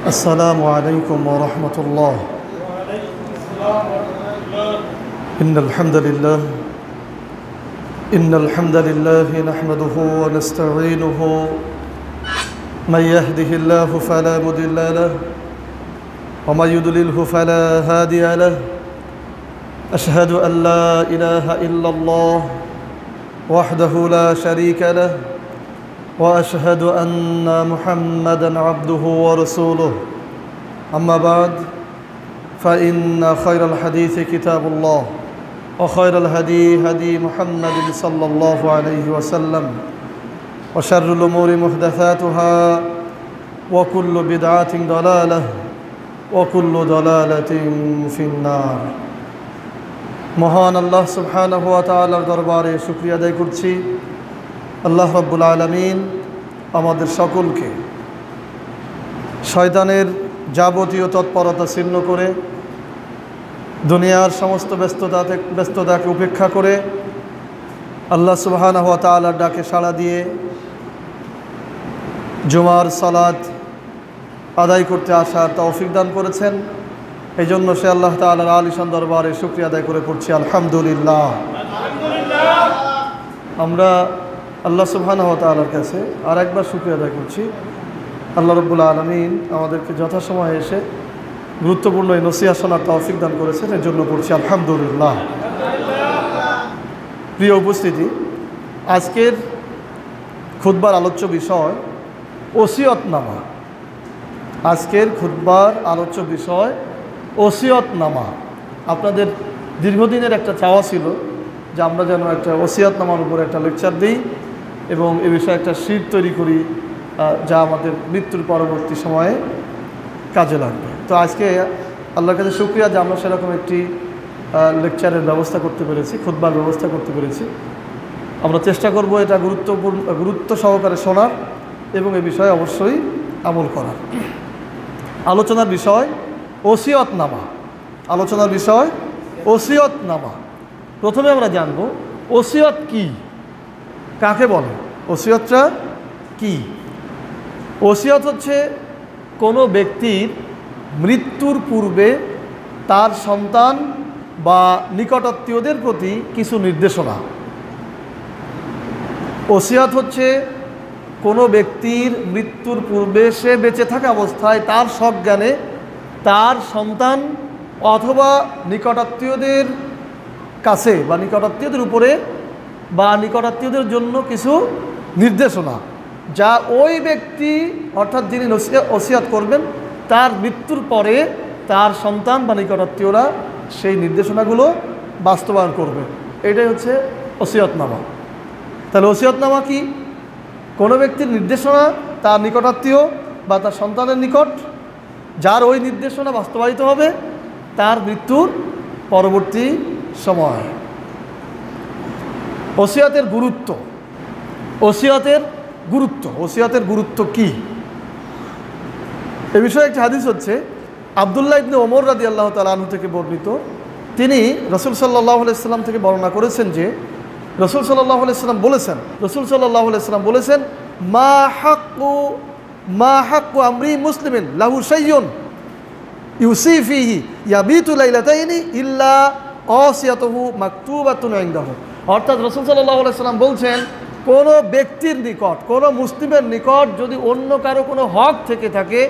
السلام عليكم ورحمة الله. إن الحمد لله نحمده ونستعينه. من يهده الله فلا مضل له ومن يضلله فلا هادي له. أشهد أن لا إله إلا الله وحده لا شريك له، وأشهد أن محمدًا عبده ورسوله. أما بعد، فإن خير الحديث كتاب الله، وخير الهدي هدي محمد صلى الله عليه وسلم، وشر الأمور محدثاتها، وكل بدعة ضلالة، وكل ضلالة في النار. মহান আল্লাহ সুবহানাহু ওয়া তাআলার দরবারে শুকরিয়া আদায় করছি। আল্লাহ রাব্বুল আলামিন আমাদের সকলকে শয়তানের যাবতীয় তৎপরতা ছিন্ন করে, দুনিয়ার সমস্ত ব্যস্ততাকে উপেক্ষা করে আল্লাহ সুবহানাহু ওয়া তাআলার ডাকে সাড়া দিয়ে জুমার সালাত আদায় করতে আসার তৌফিক দান করেছেন। এই জন্য সে আল্লাহ তাআলার আলিশান দরবারে শুকরিয়া আদায় করে পড়ছি আলহামদুলিল্লাহ। আমরা আল্লাহ সুবহানাহু ওয়া তাআলার কাছে আর একবার শুকরিয়া আদায় করছি। আল্লাহ রাব্বুল আলামিন আমাদেরকে যথাসময়ে এসে গুরুত্বপূর্ণ এই নসিহত শোনার তৌফিক দান করেছেন, এর জন্য পড়ছি আলহামদুলিল্লাহ। প্রিয় উপস্থিতি, আজকের খুতবার আলোচ্য বিষয় ওসিয়তনামা। আজকের খুতবার আলোচ্য বিষয় ওসিয়তনামা। আপনাদের দীর্ঘদিনের একটা চাওয়া ছিল যে আমরা যেন একটা ওসিয়তনামার উপর একটা লেকচার দিই এবং এ বিষয়ে একটা শীট তৈরি করি, যা আমাদের মৃত্যুর পরবর্তী সময়ে কাজে লাগবে। তো আজকে আল্লাহর কাছে শুকরিয়া যে আমরা সেরকম একটি লেকচারের ব্যবস্থা করতে পেরেছি, খুতবার ব্যবস্থা করতে পেরেছি। আমরা চেষ্টা করব এটা গুরুত্ব সহকারে শোনার এবং এ বিষয়ে অবশ্যই আমল করার। আলোচনার বিষয় ওসিয়তনামা। আলোচনার বিষয় ওসিয়তনামা। প্রথমে আমরা জানব ওসিয়ত কি, কাকে বলে, ওসিয়তটা কি। ওসিয়ত হচ্ছে কোনো ব্যক্তির মৃত্যুর পূর্বে তার সন্তান বা নিকটাত্মীয়দের প্রতি কিছু নির্দেশনা। ওসিয়ত হচ্ছে কোনো ব্যক্তির মৃত্যুর পূর্বে সে বেঁচে থাকা অবস্থায় তার সজ্ঞানে তার সন্তান অথবা নিকটাত্মীয়দের কাছে বা নিকটাত্মীয়দের উপরে বা নিকটাত্মীয়দের জন্য কিছু নির্দেশনা, যা ওই ব্যক্তি অর্থাৎ যিনি ওসিয়ত করবেন তার মৃত্যুর পরে তার সন্তান বা নিকটাত্মীয়রা সেই নির্দেশনাগুলো বাস্তবায়ন করবে। এটাই হচ্ছে ওসিয়তনামা। তাহলে ওসিয়তনামা কি? কোনো ব্যক্তির নির্দেশনা তার নিকটাত্মীয় বা তার সন্তানের নিকট, যার ওই নির্দেশনা বাস্তবায়িত হবে তার মৃত্যুর পরবর্তী সময়। ওসিয়তের গুরুত্ব। ওসিয়তের গুরুত্ব কি এ বিষয়ে একটি হাদিস হচ্ছে আব্দুল্লাহ ইবনে ওমর রাদিয়াল্লাহু তাআলা আনহু থেকে বর্ণিত। তিনি রাসূল সাল্লাল্লাহু আলাইহি সাল্লাম থেকে বর্ণনা করেছেন যে রাসূল সাল্লাল্লাহু আলাইহি সাল্লাম বলেছেন মা হাক্কু আমরি মুসলিমিন লাহু শাইউন ইউসি ফিহি ইয়াবিতু লাইলাতাইনি ইল্লা কাসিয়াতুহু মাকতুবাতুন ইনদাহু। অর্থাৎ রাসূল সাল্লাল্লাহু আলাইহি সাল্লাম বলছেন, কোনো ব্যক্তির নিকট, কোনো মুসলিমের নিকট যদি অন্য কারো কোনো হক থেকে থাকে,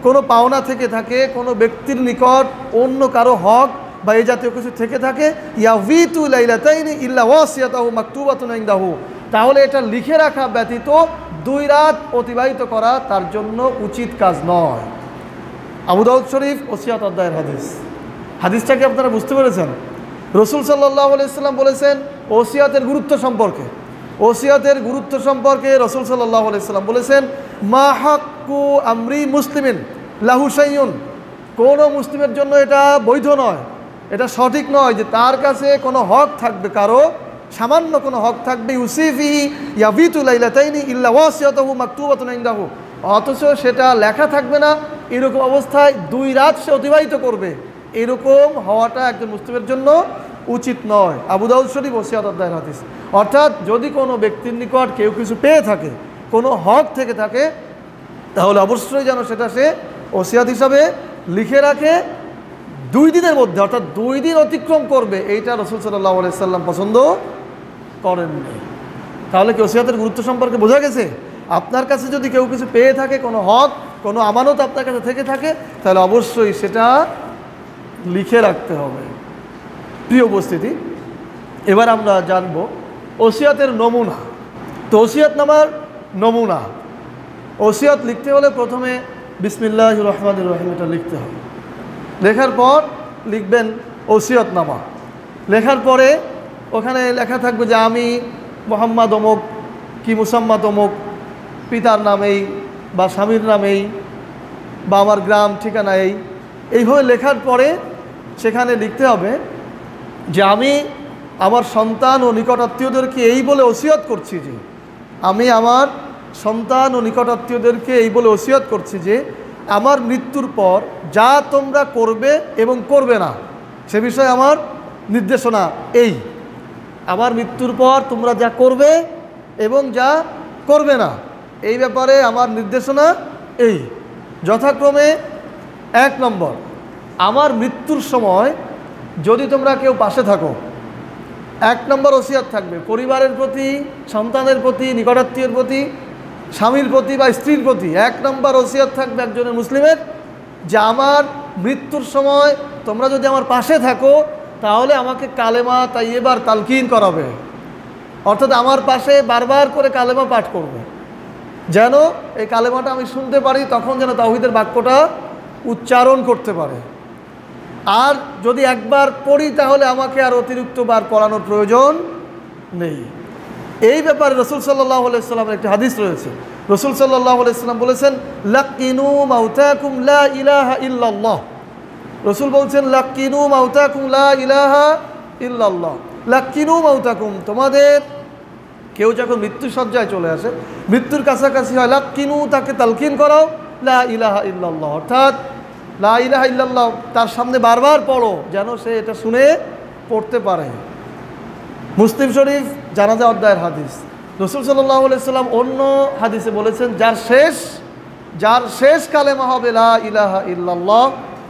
কোনো পাওনা থেকে থাকে, কোনো ব্যক্তির নিকট অন্য কারো হক বা এই জাতীয় কিছু থেকে থাকে, ইয়াবিতু লাইলাতাইনি ইল্লা ওয়াসিয়াতুহু মাকতুবাতুন ইনদাহু, তাহলে এটা লিখে রাখা ব্যতীত 2 রাত অতিবাহিত করা তার জন্য উচিত কাজ নয়। আবু দাউদ শরীফ ওসিয়ত অধ্যায়ের হাদিস। হাদিসটাকে আপনারা বুঝতে পেরেছেন? রাসূল সাল্লাল্লাহু আলাইহি সাল্লাম বলেছেন ওসিয়তের গুরুত্ব সম্পর্কে। ওসিয়তের গুরুত্ব সম্পর্কে রাসূল সাল্লাল্লাহু আলাইহি সাল্লাম বলেছেন মা হাক্কু আমরি মুসলিমিন লাহু শাইউন, কোনো মুসলিমের জন্য এটা বৈধ নয়, এটা সঠিক নয় যে তার কাছে কোনো হক থাকবে, কারো সামান্য কোনো হক থাকবে, ইউসিফি ইয়াবিতু লাইলাতাইনি ইল্লা ওয়াসিয়াতুহু মাকতুবাতুন ইনদাহু, অথচ সেটা লেখা থাকবে না, এরকম অবস্থায় 2 রাত সে অতিবাহিত করবে। এরকম হওয়াটা একজন মুসলিমের জন্য উচিত নয়। আবু দাউদ শরীফ ওসিয়ত অধ্যায়ের হাদিস। অর্থাৎ যদি কোনো ব্যক্তির নিকট কেউ কিছু পেয়ে থাকে, কোনো হক থেকে থাকে, তাহলে অবশ্যই যেন সেটা সে ওসিয়াত হিসাবে লিখে রাখে 2 দিনের মধ্যে, অর্থাৎ 2 দিন অতিক্রম করবে, এইটা রাসূল সাল্লাল্লাহু আলাইহি সাল্লাম পছন্দ করেননি। তাহলে কি ওসিয়াতের গুরুত্ব সম্পর্কে বোঝা গেছে? আপনার কাছে যদি কেউ কিছু পেয়ে থাকে, কোনো হক, কোনো আমানত আপনার কাছে থেকে থাকে, তাহলে অবশ্যই সেটা লিখে রাখতে হবে। প্রিয় উপস্থিতি, এবার আমরা জানব ওসিয়াতের নমুনা। তো ওসিয়াতনামার নমুনা, ওসিয়াত লিখতে হলে প্রথমে বিসমিল্লাহির রহমানির রহিম এটা লিখতে হবে। লেখার পর লিখবেন ওসিয়াতনামা। লেখার পরে ওখানে লেখা থাকবে যে আমি মোহাম্মদ অমুক কি মুসাম্মাদ অমুক, পিতার নামেই বা স্বামীর নামেই বা আমার গ্রাম ঠিকানা এইভাবে লেখার পরে সেখানে লিখতে হবে যে আমি আমার সন্তান ও নিকটাত্মীয়দেরকে এই বলে ওসিয়ত করছি যে, আমি আমার সন্তান ও নিকটাত্মীয়দেরকে এই বলে ওসিয়ত করছি যে আমার মৃত্যুর পর যা তোমরা করবে এবং করবে না সে বিষয়ে আমার নির্দেশনা এই। আমার মৃত্যুর পর তোমরা যা করবে এবং যা করবে না এই ব্যাপারে আমার নির্দেশনা এই। যথাক্রমে 1 নম্বর, আমার মৃত্যুর সময় যদি তোমরা কেউ পাশে থাকো, 1 নম্বর ওসিয়াত থাকবে পরিবারের প্রতি, সন্তানের প্রতি, নিকটাত্মীয়ের প্রতি, স্বামীর প্রতি বা স্ত্রীর প্রতি 1 নম্বর ওসিয়াত থাকবে একজনের মুসলিমের যে আমার মৃত্যুর সময় তোমরা যদি আমার পাশে থাকো তাহলে আমাকে কালেমা তাইয়্যিবার তালকিন করাবে, অর্থাৎ আমার পাশে বারবার করে কালেমা পাঠ করবে, যেন এই কালেমাটা আমি শুনতে পারি, তখন যেন তাওহীদের বাক্যটা উচ্চারণ করতে পারে। আর যদি একবার পড়ি তাহলে আমাকে আর অতিরিক্ত বার পড়ানোর প্রয়োজন নেই। এই ব্যাপারে রাসূল সাল্লাল্লাহু আলাইহি সাল্লামের একটি হাদিস রয়েছে। রাসূল সাল্লাল্লাহু আলাইহি সাল্লাম বলেছেন, লাকিনু মাউতাকুম লা ইলাহা ইল্লাল্লাহ। রাসূল বলছেন, লাকিনু মাউতাকুম লা ইলাহা ইল্লাল্লাহ। লাকিনু মাউতাকুম, তোমাদের কেউ যখন মৃত্যুসজ্জায় চলে আসে, মৃত্যুর কাছাকাছি হয়, লাকিনু, তাকে তালকিন করাও লা ইলাহা ইল্লাল্লাহ, অর্থাৎ লা ইলাহা ইল্লাল্লাহ তার সামনে বারবার পড়ো যেন সে এটা শুনে পড়তে পারে। মুসলিম শরীফ জানাজা অধ্যায়ের হাদিস। রাসূল সাল্লাল্লাহু আলাইহি সাল্লাম অন্য হাদিসে বলেছেন, যার শেষ কালেমা হবে লা ইলাহা ইল্লাল্লাহ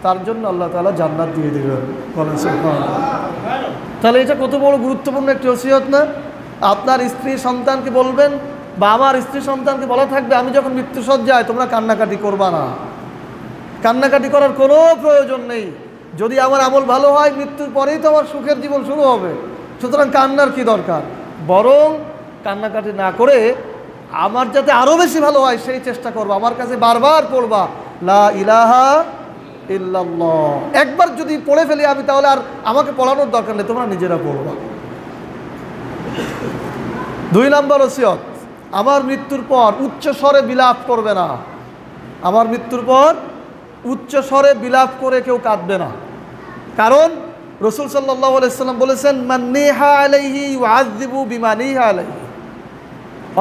তার জন্য আল্লাহ তাআলা জান্নাত দিয়ে দেবেন। বলেন সুবহানাল্লাহ। তাহলে এটা কত বড় গুরুত্বপূর্ণ একটি ওসিয়ত না? আপনার স্ত্রী সন্তানকে বলবেন বা আমার স্ত্রী সন্তানকে বলা থাকবে, আমি যখন মৃত্যুসজ্জায় তোমরা কান্নাকাটি করবা না। কান্নাকাটি করার কোনো প্রয়োজন নেই। যদি আমার আমল ভালো হয় মৃত্যুর পরেই তো আমার সুখের জীবন শুরু হবে, সুতরাং কান্নার কি দরকার? বরং কান্নাকাটি না করে আমার যাতে আরও বেশি ভালো হয় সেই চেষ্টা করবো। আমার কাছে বারবার পড়বা লা ইলাহা ইল্লাল্লাহ। একবার যদি পড়ে ফেলি আমি, তাহলে আর আমাকে পড়ানোর দরকার নেই, তোমরা নিজেরা পড়বা। 2 নম্বর ওসিয়ত, আমার মৃত্যুর পর উচ্চ স্বরে বিলাপ করবে না। আমার মৃত্যুর পর উচ্চ স্বরে বিলাপ করে কেউ কাঁদবে না। কারণ রাসূল সাল্লাল্লাহু আলাইহি সাল্লাম বলেছেন, মান নিহা আলাইহি ইউআযযিবু বিমা নিহা আলাইহি,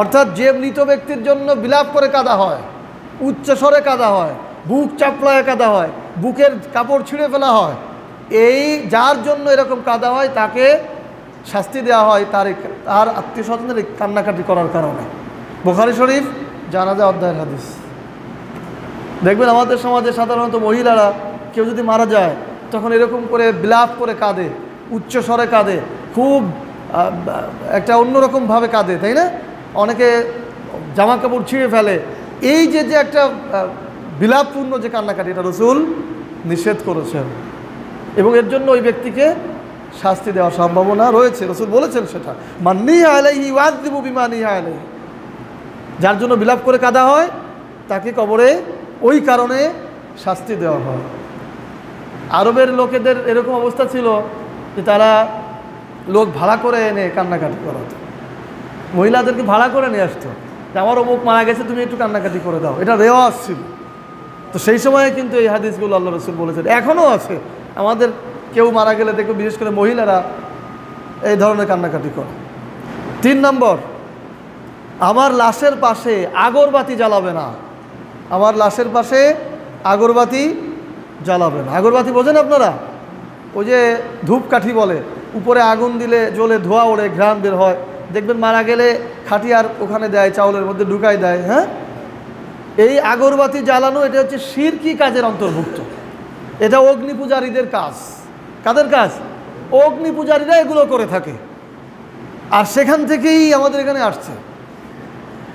অর্থাৎ যে মৃত ব্যক্তির জন্য বিলাপ করে কাঁদা হয়, উচ্চ স্বরে কাঁদা হয়, বুক চাপড়ায় কাঁদা হয়, বুকের কাপড় ছিঁড়ে ফেলা হয়, এই যার জন্য এরকম কাঁদা হয় তাকে শাস্তি দেওয়া হয় তার আত্মীয় স্বজনের কান্নাকাটি করার কারণে। বুখারী শরীফ জানাজা অধ্যায়ের হাদিস। দেখবেন আমাদের সমাজে সাধারণত মহিলারা কেউ যদি মারা যায় তখন এরকম করে বিলাপ করে কাঁদে, উচ্চ স্বরে কাঁদে, খুব একটা অন্যরকমভাবে কাঁদে, তাই না? অনেকে জামা কাপড় ছিঁড়ে ফেলে। এই যে একটা বিলাপপূর্ণ যে কান্নাকাটি, এটা রাসূল নিষেধ করেছেন এবং এর জন্য ওই ব্যক্তিকে শাস্তি দেওয়ার সম্ভাবনা রয়েছে। রাসূল বলেছেন সেটা, মান নিহা আলাইহি ইউআযযিবু বিমা নিহা আলাইহি, যার জন্য বিলাপ করে কাঁদা হয় তাকে কবরে ওই কারণে শাস্তি দেওয়া হয়। আরবের লোকেদের এরকম অবস্থা ছিল যে তারা লোক ভাড়া করে এনে কান্নাকাটি করাতো, মহিলাদেরকে ভাড়া করে নিয়ে আসতো যে আমার অমুক মারা গেছে, তুমি একটু কান্নাকাটি করে দাও, এটা রেওয়াজ ছিল। তো সেই সময়ে কিন্তু এই হাদিসগুলো আল্লাহ রাসূল বলেছেন, এখনও আছে। আমাদের কেউ মারা গেলে দেখো বিশেষ করে মহিলারা এই ধরনের কান্নাকাটি করে। 3 নম্বর, আমার লাশের পাশে আগরবাতি জ্বালাবে না। আমার লাশের পাশে আগরবাতি জ্বালাবে না। আগরবাতি বোঝেন আপনারা? ওই যে ধূপকাঠি বলে, উপরে আগুন দিলে জ্বলে ধোঁয়া ওড়ে, ঘ্রাণ বের হয়। দেখবেন মারা গেলে খাটিয়ার ওখানে দেয়, চাউলের মধ্যে ঢুকাই দেয়, হ্যাঁ, এই আগরবাতি জ্বালানো এটা হচ্ছে শিরকি কাজের অন্তর্ভুক্ত। এটা অগ্নি পূজারীদের কাজ। কাদের কাজ? অগ্নি পূজারীরা এগুলো করে থাকে, আর সেখান থেকেই আমাদের এখানে আসছে।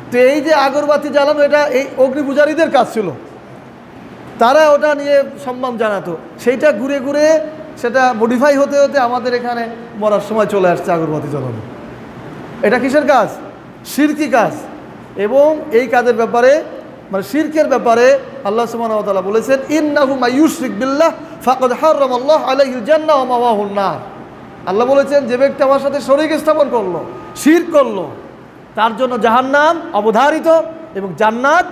তো এই যে আগরবাতি জ্বালানো, এটা এই অগ্নি পূজারীদের কাজ ছিল, তারা ওটা নিয়ে সম্মান জানাতো। সেইটা ঘুরে ঘুরে সেটা মডিফাই হতে হতে আমাদের এখানে মরার সময় চলে আসছে আগরবাতি জ্বালানো। এটা কিসের কাজ? শিরকি কাজ। এবং এই কাজের ব্যাপারে, মানে শিরকের ব্যাপারে আল্লাহ সুবহানাহু ওয়া তাআলা বলেছেন, ইন্নাহু মা ইউশরিক বিল্লাহ ফাকাদ হারামাল্লাহু আলাইহিল জান্নাহ ওয়া মাওয়াহুন নার। আল্লাহ বলেছেন, যে ব্যক্তি আমার সাথে শরীক স্থাপন করলো, শিরক করলো, তার জন্য জাহান্নাম অবধারিত এবং জান্নাত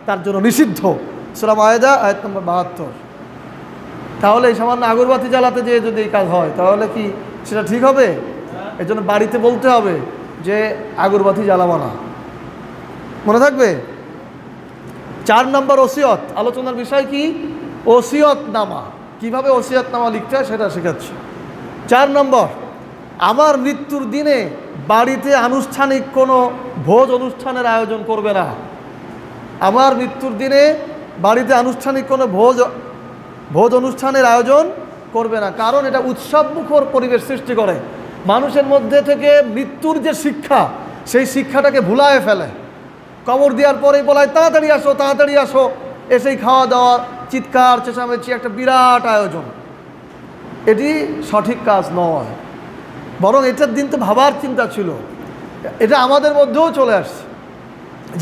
তার জন্য নিষিদ্ধ। সূরা মায়েদা আয়াত নম্বর 72। তাহলে এই সামান্য আগরবাতি জ্বালাতে যেয়ে যদি এই কাজ হয়, তাহলে কি সেটা ঠিক হবে? এর জন্য বাড়িতে বলতে হবে যে আগরবাতি জ্বালাবো না। মনে থাকবে? 4 নম্বর ওসিয়ত। আলোচনার বিষয় কি? ওসিয়ত নামা। কীভাবে ওসিয়ত নামা লিখতে হয় সেটা শেখাচ্ছি। 4 নম্বর, আমার মৃত্যুর দিনে বাড়িতে আনুষ্ঠানিক কোনো ভোজ অনুষ্ঠানের আয়োজন করবে না। আমার মৃত্যুর দিনে বাড়িতে আনুষ্ঠানিক কোনো ভোজ অনুষ্ঠানের আয়োজন করবে না, কারণ এটা উৎসবমুখর পরিবেশ সৃষ্টি করে। মানুষের মধ্যে থেকে মৃত্যুর যে শিক্ষা, সেই শিক্ষাটাকে ভুলায় ফেলে। কবর দেওয়ার পরেই বলায় তাড়াতাড়ি আসো, তাড়াতাড়ি আসো, এসেই খাওয়া দাওয়া, চিৎকার চেঁচামেচি, একটা বিরাট আয়োজন। এটি সঠিক কাজ নয়, বরং এটার দিন তো ভাবার চিন্তা ছিল। এটা আমাদের মধ্যেও চলে আসছে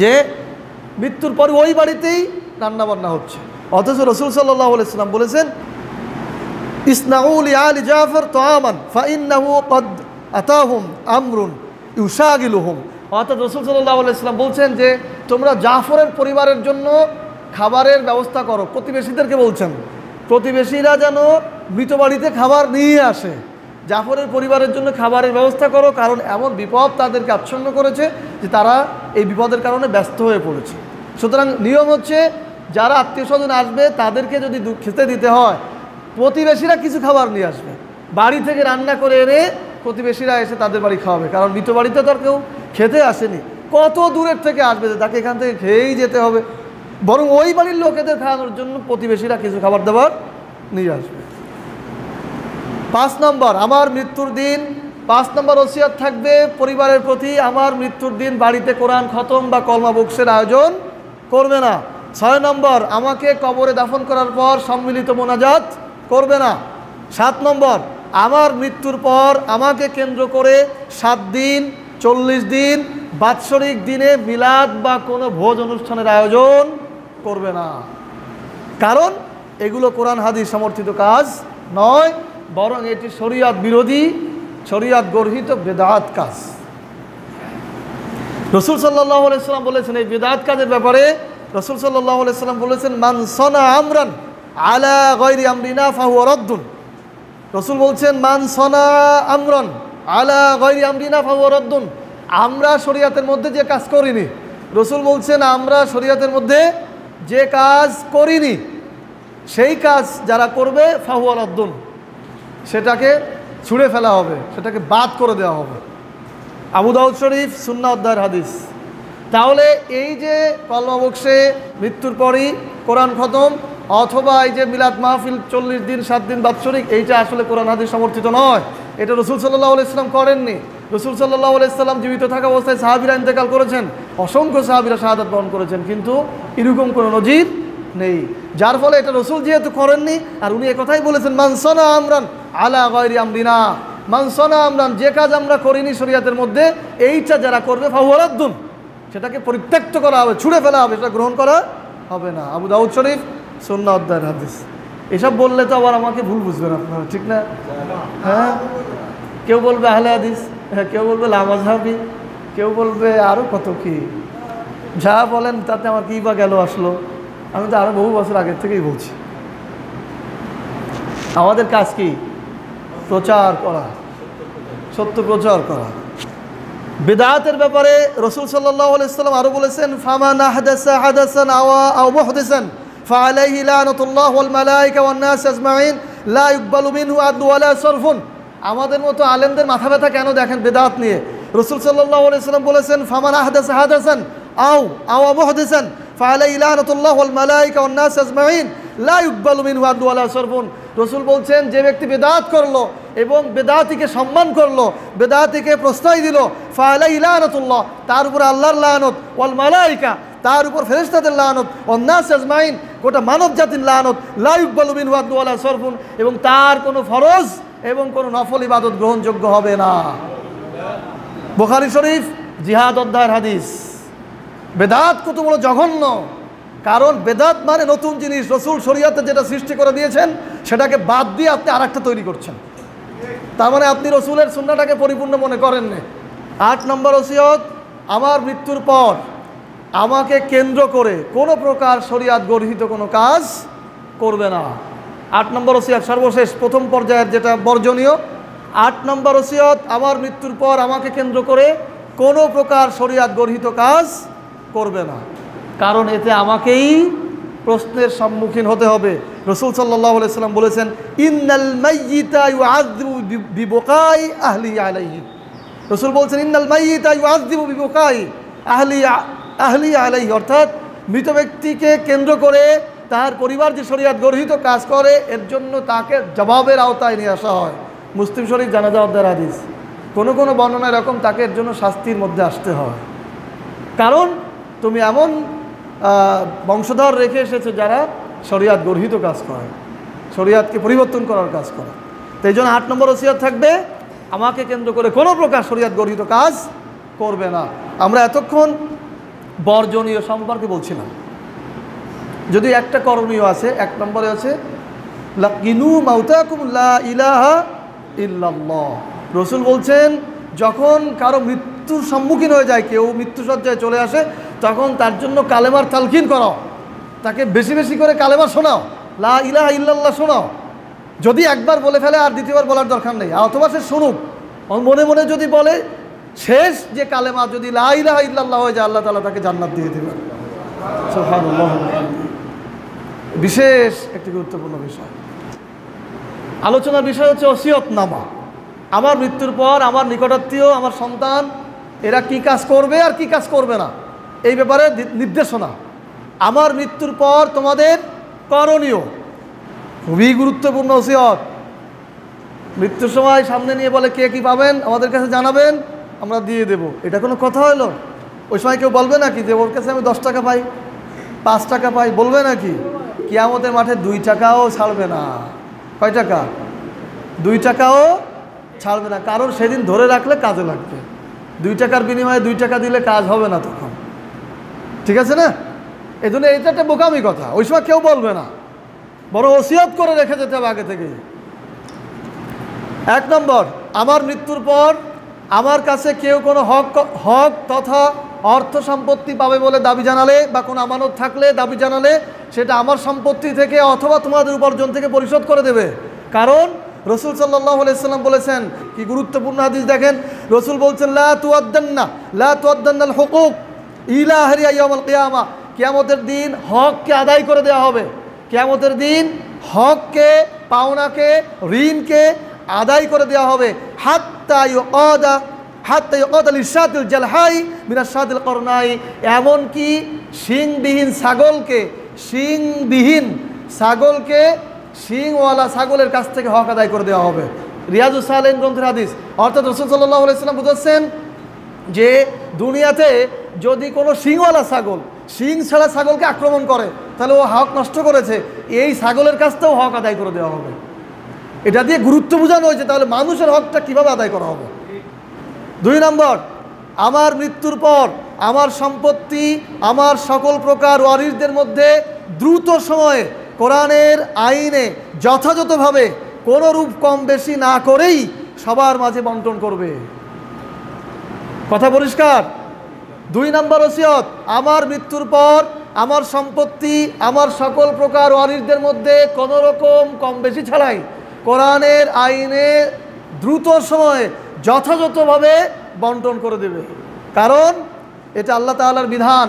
যে মৃত্যুর পরে ওই বাড়িতেই রান্নাবান্না হচ্ছে। অথচ রাসূল সাল্লাল্লাহু আলাইহি ওয়াসাল্লাম বলেছেন, ইসনাউ লি আলি জাফর তাআমান ফাইন্নাহু ক্বাদ আতাহুম আমরুন ইউশাগিলুহুম। অর্থাৎ রাসূল সাল্লাল্লাহু আলাইহি ওয়াসাল্লাম বলছেন যে তোমরা জাফরের পরিবারের জন্য খাবারের ব্যবস্থা করো। প্রতিবেশীদেরকে বলছেন, প্রতিবেশীরা যেন মৃত বাড়িতে খাবার নিয়ে আসে। জাফরের পরিবারের জন্য খাবারের ব্যবস্থা করো, কারণ এমন বিপদ তাদেরকে আচ্ছন্ন করেছে যে তারা এই বিপদের কারণে ব্যস্ত হয়ে পড়েছে। সুতরাং নিয়ম হচ্ছে, যারা আত্মীয় স্বজন আসবে তাদেরকে যদি খেতে দিতে হয়, প্রতিবেশীরা কিছু খাবার নিয়ে আসবে। বাড়ি থেকে রান্না করে এনে প্রতিবেশীরা এসে তাদের বাড়ি খাওয়াবে, কারণ মৃত বাড়িতে তো আর কেউ খেতে আসেনি, কত দূরের থেকে আসবে যে তাকে এখান থেকে খেয়েই যেতে হবে। বরং ওই বাড়ির লোকেদের খাওয়ানোর জন্য প্রতিবেশীরা কিছু খাবার দাবার নিয়ে আসবে। 5 নম্বর, আমার মৃত্যুর দিন 5 নম্বর ওসিয়ত থাকবে পরিবারের প্রতি, আমার মৃত্যুর দিন বাড়িতে কোরআন খতম বা কলমা বক্সের আয়োজন করবে না। 6 নম্বর, আমাকে কবরে দাফন করার পর সম্মিলিত মোনাজাত করবে না। 7 নম্বর, আমার মৃত্যুর পর আমাকে কেন্দ্র করে 7 দিন, 40 দিন, বাৎসরিক দিনে মিলাদ বা কোনো ভোজ অনুষ্ঠানের আয়োজন করবে না, কারণ এগুলো কোরআন হাদিস সমর্থিত কাজ নয়, বরং এটি শরীয়ত বিরোধী, শরীয়ত গর্হিত বেদাত কাজ। রাসূল সাল্লাল্লাহু আলাইহি ওয়াসাল্লাম বলেছেন এই বেদাত কাজের ব্যাপারে, রাসূল সাল্লাল্লাহু আলাইহি ওয়াসাল্লাম বলেছেন, মান সানা আমরান আলা গায়রি আমরিনা ফাহুয়া রাদ্দুন। রাসূল বলছেন, মান সানা আমরান আলা গায়রি আমরিনা ফাহুয়া রাদ্দুন। আমরা শরীয়তের মধ্যে যে কাজ করিনি, রাসূল বলছেন আমরা শরীয়তের মধ্যে যে কাজ করিনি সেই কাজ যারা করবে ফাহুয়া রাদ্দুন, সেটাকে ছুঁড়ে ফেলা হবে, সেটাকে বাদ করে দেওয়া হবে। আবু দাউদ শরীফ সুন্নাহ অধ্যায়ের হাদিস। তাহলে এই যে কলমা বক্সে মৃত্যুর পরই কোরআন খতম, অথবা এই যে মিলাদ মাহফিল 40 দিন 7 দিন বাৎসরিক, এইটা আসলে কোরআন হাদিস সমর্থিত নয়। এটা রাসূল সাল্লাল্লাহু আলাইহি ওয়াসাল্লাম করেননি। রাসূল সাল্লাল্লাহু আলাইহি ওয়াসাল্লাম জীবিত থাকা অবস্থায় সাহাবীরা ইন্তেকাল করেছেন, অসংখ্য সাহাবীরা শাহাদাত বরণ করেছেন, কিন্তু এরকম কোনো নজির নেই। যার ফলে এটা রাসূল যেহেতু করেননি, আর উনি একথাই বলেছেন, মান সানা আমরান আলা গায়রি আমরিনা, মান সানা আমরান, যে কাজ আমরা করিনি শরীয়তের মধ্যে, এইটা যারা করবে ফাহুয়া রাদ্দুন, সেটাকে পরিত্যক্ত করা হবে, ছুঁড়ে ফেলা হবে, সেটা গ্রহণ করা হবে না। আবু দাউদ শরীফ সুন্নাহ অধ্যায়ের হাদিস। এসব বললে তো আবার আমাকে ভুল বুঝবেন আপনারা, ঠিক না? হ্যাঁ, কেউ বলবে আহলে হাদিস, কেউ বলবে লামাযহাবী, কেউ বলবে আরও কত কি, যা বলেন তাতে আমার কী বা গেল আসলো। আমি তো আরও বহু বছর আগের থেকেই বলছি, আমাদের কাজ কি? প্রচার করা, সত্য প্রচার করা। বিদআতের ব্যাপারে রাসূল সাল্লাল্লাহু আলাইহি ওয়াসাল্লাম আরও বলেছেন, ফামান আহদাসা হাদাসান আও মুহদিসান ফাআলাইহি লানাতুল্লাহ ওয়াল মালায়েকা ওয়ান নাস আজমাইন লা ইকবালু মিনহু আদলু ওয়ালা সরফুন। আমাদের মতো আলেমদের মাথা ব্যথা কেন দেখেন বিদআত নিয়ে? রাসূল সাল্লাল্লাহু আলাইহি ওয়াসাল্লাম বলেছেন, ফামান আহদাসা হাদাসান আও মুহদিসান ফাআলাইহি লানাতুল্লাহ ওয়াল মালায়েকা ওয়ান নাস আজমাইন লা ইউকবালু মিনহু আদলু ওয়ালা সরফুন। রাসূল বলছেন, যে ব্যক্তি বেদাত করলো এবং বেদাতিকে সম্মান করলো, বেদাতিকে প্রশ্রয় দিল, ফাআলাইহি লানাতুল্লাহ, তার উপর আল্লাহর লানত, ওয়াল মালায়েকা, তার উপর ফেরেশতাদের লানত, ওয়ান নাস আজমাইন, গোটা মানব জাতির লানত, লা ইউকবালু মিনহু আদলু ওয়ালা সরফুন, এবং তার কোনো ফরজ এবং কোনো নফল ইবাদত গ্রহণযোগ্য হবে না। বুখারী শরীফ জিহাদ অধ্যায়ের হাদিস। বেদাত কত বড় জঘন্য, কারণ বেদাত মানে নতুন জিনিস। রাসূল শরীয়তে যেটা সৃষ্টি করে দিয়েছেন সেটাকে বাদ দিয়ে আপনি আরেকটা তৈরি করছেন, তার মানে আপনি রাসূলের সুন্নাহটাকে পরিপূর্ণ মনে করেন না। 8 নম্বর ওসিয়ত, আমার মৃত্যুর পর আমাকে কেন্দ্র করে কোনো প্রকার শরীয়ত গর্হিত কোনো কাজ করবে না। 8 নম্বর ওসিয়ত, সর্বশেষ প্রথম পর্যায়ের যেটা বর্জনীয়। 8 নম্বর ওসিয়ত, আমার মৃত্যুর পর আমাকে কেন্দ্র করে কোনো প্রকার শরীয়ত গর্হিত কাজ করবে না, কারণ এতে আমাকেই প্রশ্নের সম্মুখীন হতে হবে। রাসূল সাল্লাল্লাহু আলাইহি সাল্লাম বলেছেন, ইন্নাল মাইয়িতা ইউআযযিবু বিবুকাই আহলি আলাইহি। রাসূল বলছেন, ইন্নাল মাইয়িতা ইউআযযিবু বিবুকাই আহলি আলাইহি, অর্থাৎ মৃত ব্যক্তিকে কেন্দ্র করে তার পরিবার যে শরীয়ত গর্হিত কাজ করে এর জন্য তাকে জবাবের আওতায় নিয়ে আসা হয়। মুসলিম শরীফ জানাজা অধ্যায়ের হাদিস। কোনো কোনো বর্ণনা এরকম, তাকে এর জন্য শাস্তির মধ্যে আসতে হয়, কারণ তুমি এমন বংশধর রেখে এসেছো যারা শরীয়ত গর্হিত কাজ করে, শরীয়তকে পরিবর্তন করার কাজ করে। তো এই জন্য 8 নম্বর ওসিয়ত থাকবে, আমাকে কেন্দ্র করে কোনো প্রকার শরীয়ত গর্হিত কাজ করবে না। আমরা এতক্ষণ বর্জনীয় সম্পর্কে বলছিলাম, যদি একটা করণীয় আছে, 1 নম্বরে আছে লাকিনু মাউতাকুম লা ইলাহা ইল্লাল্লাহ। রাসূল বলছেন, যখন কারো মৃত্যুর সম্মুখীন হয়ে যায়, কেউ মৃত্যুসজ্জায় চলে আসে, তখন তার জন্য কালেমার তালকিন করো, তাকে বেশি বেশি করে কালেমা শোনাও, লা ইলাহা ইল্লাল্লাহ শোনাও। যদি একবার বলে ফেলে আর দ্বিতীয়বার বলার দরকার নেই, অথবা সে শুনুক, মনে মনে যদি বলে, শেষ যে কালেমা যদি লা ইলাহা ইল্লাল্লাহ হয়ে যায়, আল্লাহ তাআলা তাকে জান্নাত দিয়ে দেবেন। সুবহানাল্লাহ। বিশেষ একটি গুরুত্বপূর্ণ বিষয়, আলোচনার বিষয় হচ্ছে ওসিয়তনামা। আমার মৃত্যুর পর আমার নিকটাত্মীয়, আমার সন্তান, এরা কি কাজ করবে আর কি কাজ করবে না, এই ব্যাপারে নির্দেশনা। আমার মৃত্যুর পর তোমাদের করণীয়, খুবই গুরুত্বপূর্ণ ওসিয়ত। মৃত্যুর সময় সামনে নিয়ে বলে, কে কি পাবেন আমাদের কাছে জানাবেন, আমরা দিয়ে দেব, এটা কোনো কথা হলো? ওই সময় কেউ বলবে নাকি যে ওর কাছে আমি 10 টাকা পাই, 5 টাকা পাই, বলবে নাকি? কিয়ামতের মাঠে 2 টাকাও ছাড়বে না। কয় টাকা? 2 টাকাও ছাড়বে না, কারণ সেদিন ধরে রাখলে কাজে লাগবে। 2 টাকার বিনিময়ে 2 টাকা দিলে কাজ হবে না তখন, ঠিক আছে না? এই জন্য এটা একটা বোকামি কথা, ওই সময় কেউ বলবে না, বড় ওসিয়ত করে রেখে যেতে হবে আগে থেকেই। 1 নম্বর, আমার মৃত্যুর পর আমার কাছে কেউ কোনো হক তথা অর্থ সম্পত্তি পাবে বলে দাবি জানালে, বা কোনো আমানত থাকলে দাবি জানালে, সেটা আমার সম্পত্তি থেকে অথবা তোমাদের উপার্জন থেকে পরিশোধ করে দেবে। কারণ রাসূল সাল্লাল্লাহু আলাইহি সাল্লাম বলেছেন, কি গুরুত্বপূর্ণ হাদিস দেখেন, রাসূল বলছেন, লা তুআদ্দান্নাল হুকুক ইলা আহলিহা ইয়াউমাল কিয়ামা, কিয়ামতের দিন হককে আদায় করে দেওয়া হবে। কিয়ামতের দিন হককে, পাওনাকে, ঋণকে আদায় করে দেওয়া হবে। হাত্তা ইউকাদা লিশাতিল জালহাই মিনাশ শাতিল করনাই, এমনকি শিংবিহীন ছাগলকে শিংওয়ালা ছাগলের কাছ থেকে হক আদায় করে দেওয়া হবে। রিয়াজুস সালিহিন গ্রন্থের হাদিস। অর্থাৎ রাসূল সাল্লাল্লাহু আলাইহি সাল্লাম বুঝাচ্ছেন যে দুনিয়াতে যদি কোনো শিংওয়ালা ছাগল শিং ছাড়া ছাগলকে আক্রমণ করে, তাহলে ও হক নষ্ট করেছে, এই ছাগলের কাছ থেকেও হক আদায় করে দেওয়া হবে। এটা দিয়ে গুরুত্ব বোঝানো হয়েছে, তাহলে মানুষের হকটা কীভাবে আদায় করা হবে। 2 নম্বর, আমার মৃত্যুর পর আমার সম্পত্তি, আমার সকল প্রকার ওয়ারিসদের মধ্যে দ্রুত সময়ে কোরআনের আইনে যথাযথভাবে কোনো রূপ কম বেশি না করেই সবার মাঝে বন্টন করবে। কথা পরিষ্কার? 2 নম্বর ওসিয়ত, আমার মৃত্যুর পর আমার সম্পত্তি, আমার সকল প্রকার ওয়ারিসদের মধ্যে কোনো রকম কম বেশি ছাড়াই কোরআনের আইনে দ্রুত সময়ে যথাযথভাবে বন্টন করে দেবে। কারণ এটা আল্লাহ তাআলার বিধান,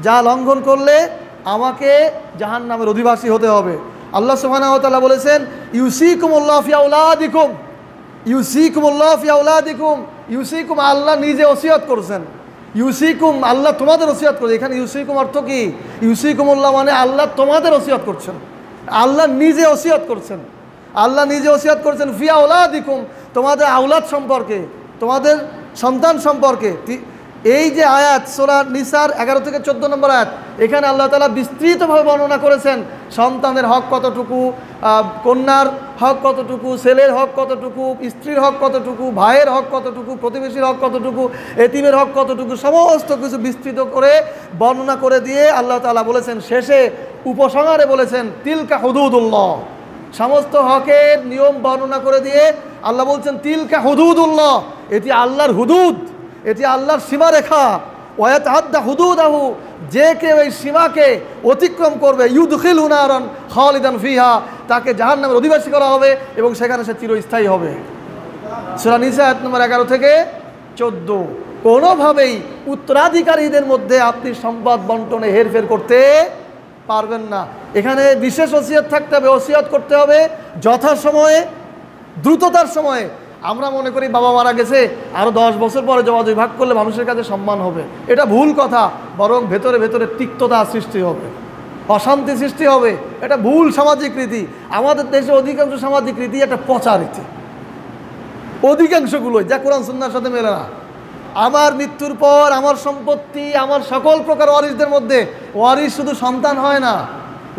যা লঙ্ঘন করলে আমাকে জাহান্নামের অধিবাসী হতে হবে। আল্লাহ সুবহানাহু ওয়া তাআলা বলেছেন, ইউসিকুমুল্লাহু ফি আওলাদিকুম, ইউসিকুম, আল্লাহ নিজে ওসিয়ত করছেন ইউসিকুম, আল্লাহ তোমাদের ওসিয়ত করছে। এখানে ইউসিকুম অর্থ কি? ইউসিকুমুল্লাহ মানে আল্লাহ তোমাদের ওসিয়ত করছেন, আল্লাহ নিজে ওসিয়ত করছেন। আল্লাহ নিজে ওসিয়ত করছেন ফি আওলাদিকুম, তোমাদের আওলাদ সম্পর্কে, তোমাদের সন্তান সম্পর্কে। এই যে আয়াত সূরা নিসার 11 থেকে 14 নম্বর আয়াত, এখানে আল্লাহ তাআলা বিস্তৃতভাবে বর্ণনা করেছেন সন্তানের হক কতটুকু, কন্যার হক কতটুকু, ছেলের হক কতটুকু, স্ত্রীর হক কতটুকু, ভাইয়ের হক কতটুকু, প্রতিবেশীর হক কতটুকু, এতিমের হক কতটুকু, সমস্ত কিছু বিস্তৃত করে বর্ণনা করে দিয়ে আল্লাহ তাআলা বলেছেন, শেষে উপসংহারে বলেছেন তিলকা হুদুদুল্লাহ। সমস্ত হকের নিয়ম বর্ণনা করে দিয়ে আল্লাহ বলছেন তিলকা হুদুদুল্লাহ, এটি আল্লাহর হুদুদ, এটি আল্লাহর সীমারেখা। ওয়ায়াতাআদ্দা হুদুদাহু, যে কেউ এই সীমাকে অতিক্রম করবে, ইউদখিলহু নারান খালিদান ফিহা, তাকে জাহান্নামের অধিবাসী করা হবে এবং সেখানে সে চিরস্থায়ী হবে। সূরা নিসা আয়াত নম্বর 11 থেকে 14। কোনোভাবেই উত্তরাধিকারীদের মধ্যে আপনি সম্পদ বন্টনে হেরফের করতে পারবেন না। এখানে বিশেষ ওসিয়ত থাকতে হবে, ওসিয়ত করতে হবে যথাসময়ে, দ্রুততার সময়ে। আমরা মনে করি বাবা মারা গেছে, আরও 10 বছর পরে জমা ভাগ করলে মানুষের কাছে সম্মান হবে। এটা ভুল কথা, বরং ভেতরে ভেতরে তিক্ততা সৃষ্টি হবে, অশান্তি সৃষ্টি হবে। এটা ভুল সামাজিক রীতি। আমাদের দেশে অধিকাংশ সামাজিক রীতি একটা পচা রীতি, অধিকাংশগুলোই, যা কোরআন সুন্নাহর সাথে মেলে না। আমার মৃত্যুর পর আমার সম্পত্তি, আমার সকল প্রকার ওয়ারিসদের মধ্যে, ওয়ারিস শুধু সন্তান হয় না,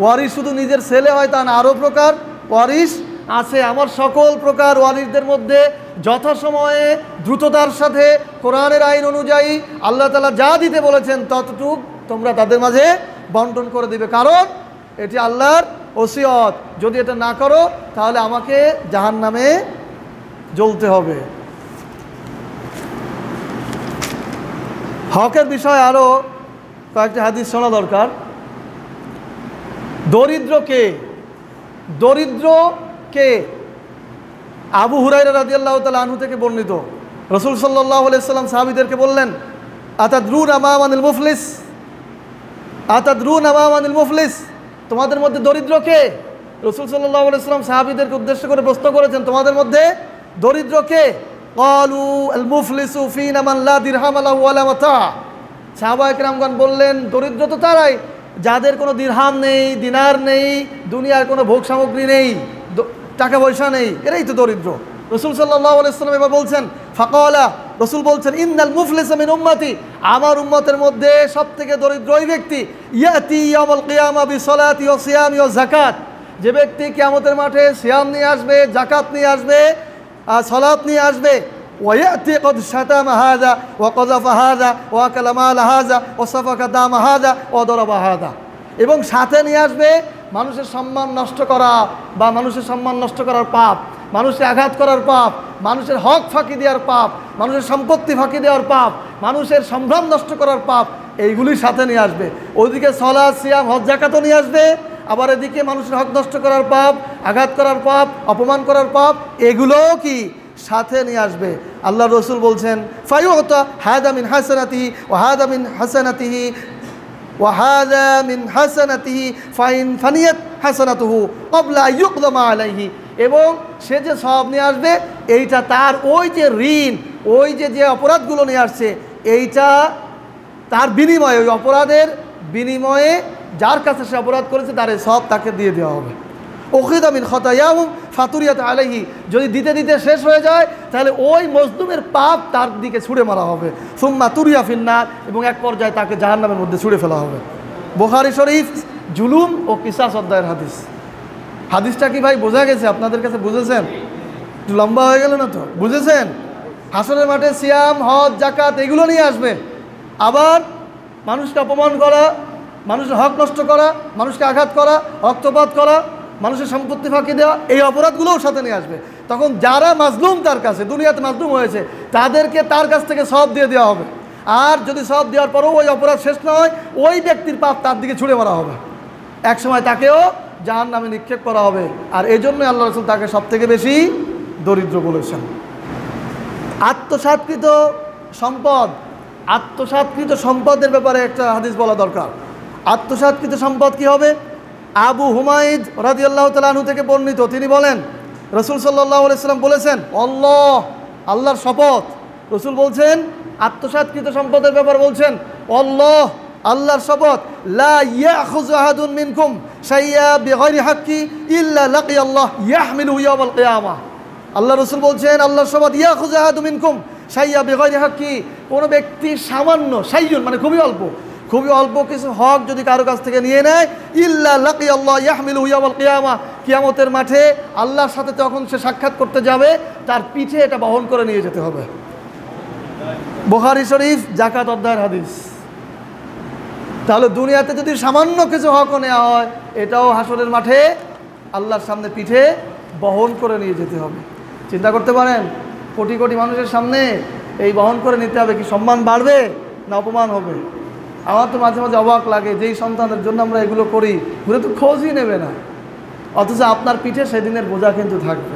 ওয়ারিস শুধু নিজের ছেলে হয় তা না, আরও প্রকার ওয়ারিস আছে। আমার সকল প্রকার ওয়ারিসদের মধ্যে যথাসময়ে দ্রুততার সাথে কোরআনের আইন অনুযায়ী আল্লাহ তাআলা যা দিতে বলেছেন ততটুক তোমরা তাদের মাঝে বন্টন করে দিবে, কারণ এটি আল্লাহর ওসিয়ত। যদি এটা না করো তাহলে আমাকে জাহান্নামে জ্বলতে হবে। হকের বিষয়ে আরও কয়েকটি হাদিস শোনা দরকার। দরিদ্রকে, দরিদ্রকে আবু হুরায়রা রাদিয়াল্লাহু তাআলা আনহু থেকে বর্ণিত, রাসূল সাল্লাল্লাহু আলাইহি ওয়াসাল্লাম সাহাবীদেরকে বললেন, আতাদরুনা মা মানিল মুফলিস, আতাদরুনা মা মানিল মুফলিস, তোমাদের মধ্যে দরিদ্র কে? রাসূল সাল্লাল্লাহু আলাইহি ওয়াসাল্লাম সাহাবীদেরকে উদ্দেশ্য করে প্রশ্ন করেছেন, তোমাদের মধ্যে দরিদ্র কে? ক্বালু আল মুফলিসু ফিনা মান লা দিরহাম লাহু ওয়ালা মাতা। সাহাবায়ে কেরামগণ বললেন, দরিদ্র তো তারাই যাদের কোনো দিরহাম নেই, দিনার নেই, দুনিয়ার কোনো ভোগ সামগ্রী নেই, টাকা পয়সা নেই, এরাই তো দরিদ্র। রাসূল সাল্লাল্লাহু আলাইহি ওয়াসাল্লাম এবার বলছেন, ফাকালা, রাসূল বলছেন, ইন্নাল মুফলিসা মিন উম্মতি, আমার উম্মতের মধ্যে সবথেকে দরিদ্র ওই ব্যক্তি, ইয়াতি ইয়াউমাল কিয়ামা বিসসালাতি ওয়া সিয়ামি ওয়া যাকাত, যে ব্যক্তি কিয়ামতের মাঠে সিয়াম নিয়ে আসবে, যাকাত নিয়ে আসবে, সালাত নিয়ে আসবে, ওয়ায়াতি কদ শাতামা হাযা ওয়া কাযাফা হাযা ওয়া আকালা মাল হাযা ওয়া সাফাকা দাম হাযা ওয়া দারাবা হাযা, এবং সাথে নিয়ে আসবে মানুষের সম্মান নষ্ট করা বা মানুষের সম্মান নষ্ট করার পাপ, মানুষকে আঘাত করার পাপ, মানুষের হক ফাঁকি দেওয়ার পাপ, মানুষের সম্পত্তি ফাঁকি দেওয়ার পাপ, মানুষের সম্ভ্রম নষ্ট করার পাপ, এইগুলি সাথে নিয়ে আসবে। ওইদিকে সালাত, সিয়াম, হজ, যাকাতও নিয়ে আসবে, আবার এদিকে মানুষের হক নষ্ট করার পাপ, আঘাত করার পাপ, অপমান করার পাপ, এগুলোও কি সাথে নিয়ে আসবে। আল্লাহ রসুল বলছেন, ফায়ুতা হাদা মিন হাসানাতিহি ওয়া হাদা মিন হাসানাতিহি ওয়া হাদা মিন হাসানাতিহি ফাইন ফানিয়াত হাসানাতুহু ক্বাবলা আন ইউকদামা আলাইহি, এবং সে যে সব নিয়ে আসবে এইটা তার ওই যে ঋণ, ওই যে অপরাধগুলো নিয়ে আসছে, এইটা তার বিনিময়ে, ওই অপরাধের বিনিময়ে যার কাছে সে অপরাধ করেছে তার সব তাকে দিয়ে দেওয়া হবে। উখিযা মিন খাতায়াহুম ফাতুরিয়াত আলাইহি, যদি দিতে দিতে শেষ হয়ে যায় তাহলে ওই মজলুমের পাপ তার দিকে ছুঁড়ে মারা হবে। সুম্মা তুরিয়া ফিন্নার, এবং এক পর্যায়ে তাকে জাহান্নামের মধ্যে ছুঁড়ে ফেলা হবে। বুখারী শরীফ জুলুম ও কিসাস অধ্যায়ের হাদিস। হাদিসটা কি ভাই বোঝা গেছে আপনাদের কাছে? বুঝেছেন? একটু লম্বা হয়ে গেল না তো? বুঝেছেন? হাসরের মাঠে সিয়াম, হজ, যাকাত এগুলো নিয়ে আসবে, আবার মানুষকে অপমান করা, মানুষের হক নষ্ট করা, মানুষকে আঘাত করা, রক্তপাত করা, মানুষের সম্পত্তি ফাঁকি দেওয়া, এই অপরাধগুলোও সাথে নিয়ে আসবে। তখন যারা মাজলুম তার কাছে, দুনিয়াতে মাজলুম হয়েছে, তাদেরকে তার কাছ থেকে সব দিয়ে দেওয়া হবে। আর যদি সব দেওয়ার পরেও ওই অপরাধ শেষ না হয়, ওই ব্যক্তির পাপ তার দিকে ছুঁড়ে মারা হবে, এক সময় তাকেও জাহান্নামে নিক্ষেপ করা হবে। আর এই জন্যই আল্লাহ রাসূল তাকে সব থেকে বেশি দরিদ্র বলেছেন। আত্মসাৎকৃত সম্পদ, আত্মসাৎকৃত সম্পদের ব্যাপারে একটা হাদিস বলা দরকার। আত্মসাৎকৃত সম্পদ কি হবে? আবু হুমায়দ রাদিয়াল্লাহু তাআলা আনহু থেকে বর্ণিত, তিনি বলেন, রাসূল সাল্লাল্লাহু আলাইহি ওয়াসাল্লাম বলেছেন, আল্লাহর শপথ, রসুল বলছেন আত্মসাৎকৃত সম্পদের ব্যাপার বলছেন, আল্লাহ, আল্লাহর শপথ, লা ইয়াখুযু আহাদুন মিনকুম শাইয়া বিগাইরি হাক্কি ইল্লা লাকিয়াল্লাহ ইয়াহমিলুহু ইয়াওমাল কিয়ামাহ। আল্লাহ রসুল বলছেন, আল্লাহর শপথ, ইয়াখুযু আহাদুন মিনকুম শাইয়া বিগাইরি হাক্কি, কোনো ব্যক্তি সামান্য, শাইয়ুন মানে খুবই অল্প কিছু হক যদি কারো কাছ থেকে নিয়ে নেয়, ইল্লা লাকিয়াল্লাহ ইয়াহমিলুহু ইয়াওমাল কিয়ামাহ, কিয়ামতের মাঠে আল্লাহর সাথে যখন সে সাক্ষাৎ করতে যাবে তার পিঠে এটা বহন করে নিয়ে যেতে হবে। বুখারী শরীফ যাকাত অধ্যায়ের হাদিস। তাহলে দুনিয়াতে যদি সামান্য কিছু হকও নেওয়া হয়, এটাও হাসরের মাঠে আল্লাহর সামনে পিঠে বহন করে নিয়ে যেতে হবে। চিন্তা করতে পারেন, কোটি কোটি মানুষের সামনে এই বহন করে নিতে হবে, কি সম্মান বাড়বে না অপমান হবে? আমার তো মাঝে মাঝে অবাক লাগে, যেই সন্তানের জন্য আমরা এগুলো করি ঘুরে তো খোঁজই নেবে না, অথচ আপনার পিঠে সেদিনের বোঝা কিন্তু থাকবে।